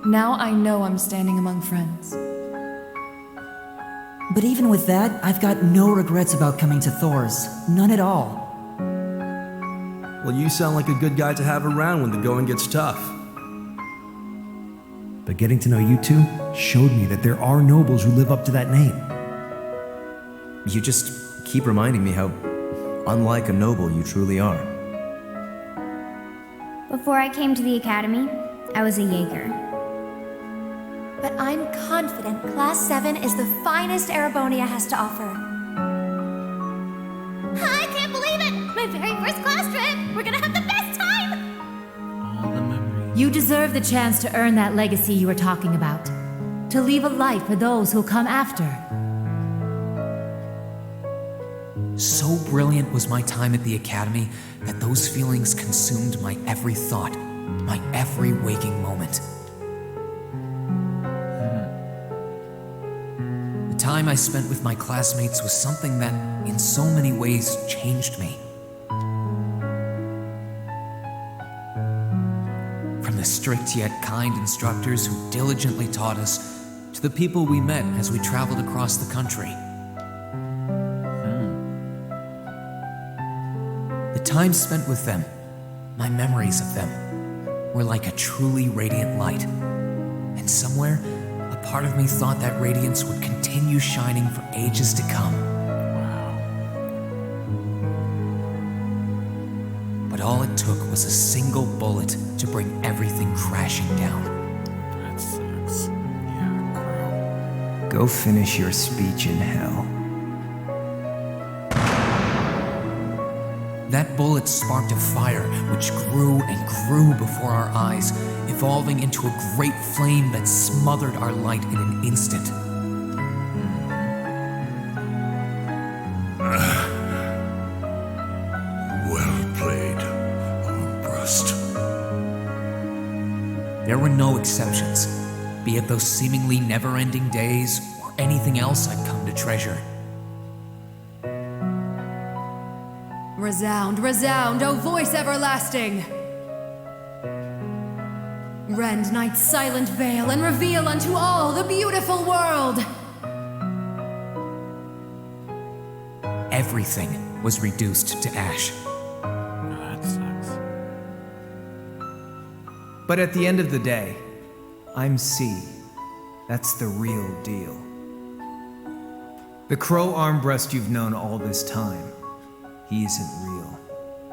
Now I know I'm standing among friends. But even with that, I've got no regrets about coming to Thor's. None at all. Well, you sound like a good guy to have around when the going gets tough. But getting to know you two showed me that there are nobles who live up to that name. You just keep reminding me how unlike a noble you truly are. Before I came to the academy, I was a Jaeger. But I'm confident Class 7 is the finest Erebonia has to offer. I can't believe it! My very first class trip! We're gonna have the best time! All the memories. You deserve the chance to earn that legacy you were talking about. To leave a light for those who'll come after. So brilliant was my time at the academy that those feelings consumed my every thought, my every waking moment. The time I spent with my classmates was something that, in so many ways, changed me. From the strict yet kind instructors who diligently taught us, to the people we met as we traveled across the country. The time spent with them, my memories of them, were like a truly radiant light. And somewhere, a part of me thought that radiance would continue shining for ages to come. But all it took was a single bullet to bring everything crashing down. That sucks. Yeah, Crow. Go finish your speech in hell. That bullet sparked a fire which grew and grew before our eyes, evolving into a great flame that smothered our light in an instant. Well played, Armbrust. There were no exceptions, be it those seemingly never-ending days or anything else I'd come to treasure. Resound, resound, O voice everlasting! Rend night's silent veil and reveal unto all the beautiful world! Everything was reduced to ash. That sucks. But at the end of the day, I'm C. That's the real deal. The crow Armbrust you've known all this time, he isn't real.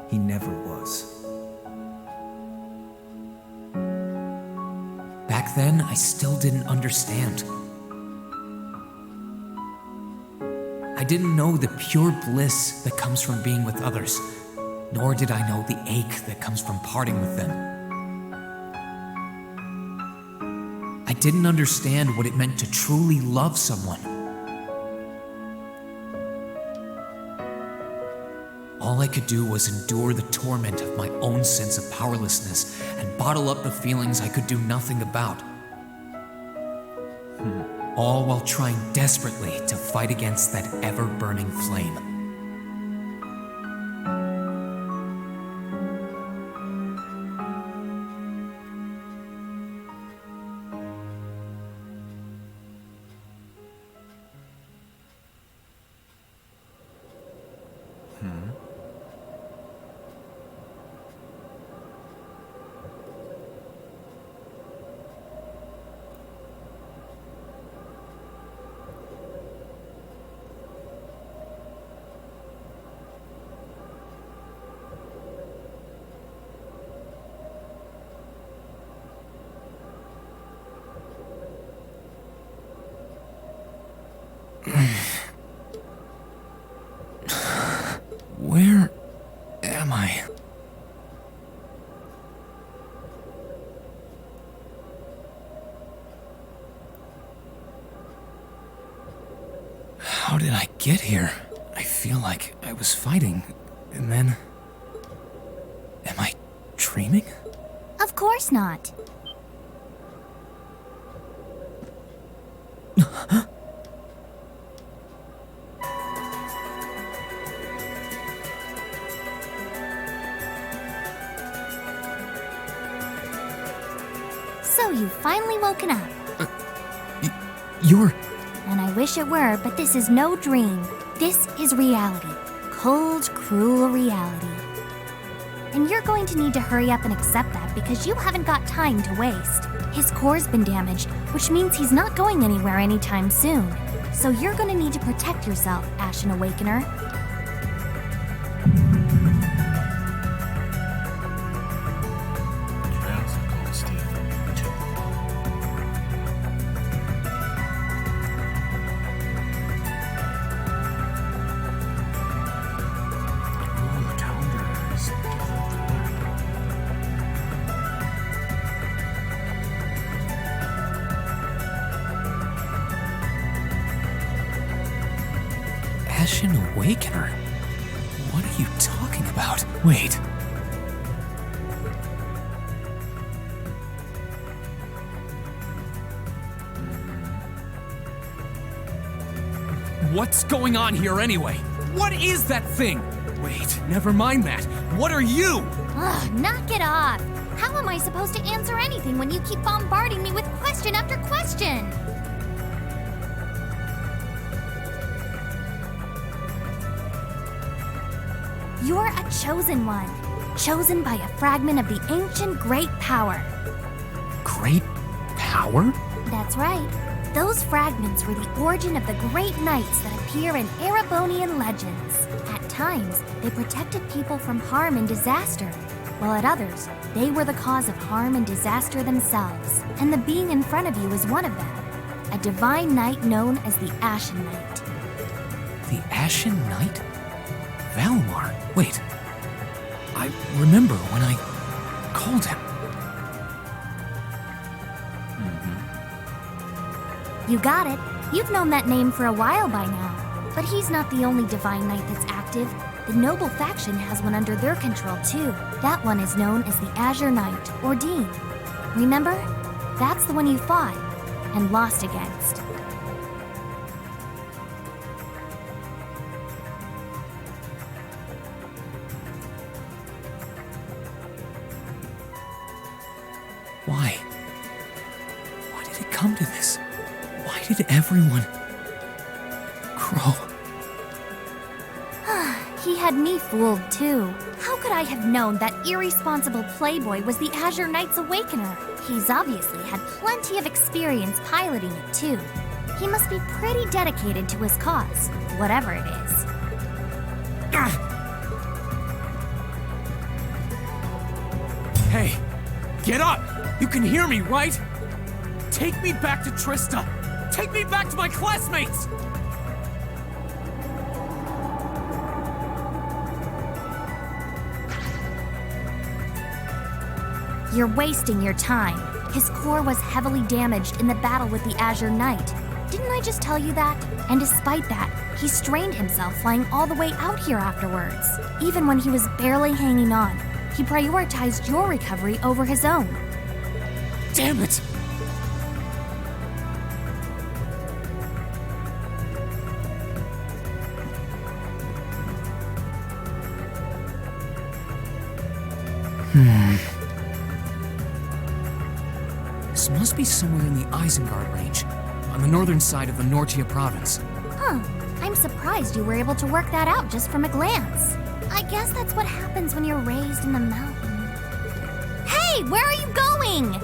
He never was. Back then, I still didn't understand. I didn't know the pure bliss that comes from being with others, nor did I know the ache that comes from parting with them. I didn't understand what it meant to truly love someone. All I could do was endure the torment of my own sense of powerlessness and bottle up the feelings I could do nothing about. All while trying desperately to fight against that ever-burning flame. Where am I? How did I get here? I feel like I was fighting, and then... Am I dreaming? Of course not. So you've finally woken up. You're... And I wish it were, but this is no dream. This is reality. Cold, cruel reality. And you're going to need to hurry up and accept that because you haven't got time to waste. His core's been damaged, which means he's not going anywhere anytime soon. So you're going to need to protect yourself, Ashen Awakener. Trales of gold steel. Oh, the calendar is Ashen Awakener? What are you talking about? Wait. What's going on here anyway? What is that thing? Wait, never mind that. What are you? Ugh, knock it off. How am I supposed to answer anything when you keep bombarding me with question after question? You're a chosen one. Chosen by a fragment of the ancient great power. Great power? That's right. Those fragments were the origin of the great knights that appear in Erebonian legends. At times, they protected people from harm and disaster, while at others, they were the cause of harm and disaster themselves. And the being in front of you is one of them, a divine knight known as the Ashen Knight. The Ashen Knight? Valmar? Wait, remember when I called him. You got it. You've known that name for a while by now. But he's not the only Divine Knight that's active. The Noble faction has one under their control, too. That one is known as the Azure Knight, or Dean. Remember? That's the one you fought and lost against. Why? Why did it come to this? Why did everyone... Crow. He had me fooled, too. How could I have known that irresponsible playboy was the Azure Knight's Awakener? He's obviously had plenty of experience piloting it, too. He must be pretty dedicated to his cause, whatever it is. Hey, get up! You can hear me, right? Take me back to Trista! Take me back to my classmates! You're wasting your time. His core was heavily damaged in the battle with the Azure Knight. Didn't I just tell you that? And despite that, he strained himself flying all the way out here afterwards. Even when he was barely hanging on, he prioritized your recovery over his own. Damn it! This must be somewhere in the Isengard range, on the northern side of the Nortia province. Huh. I'm surprised you were able to work that out just from a glance. I guess that's what happens when you're raised in the mountain. Hey, where are you going?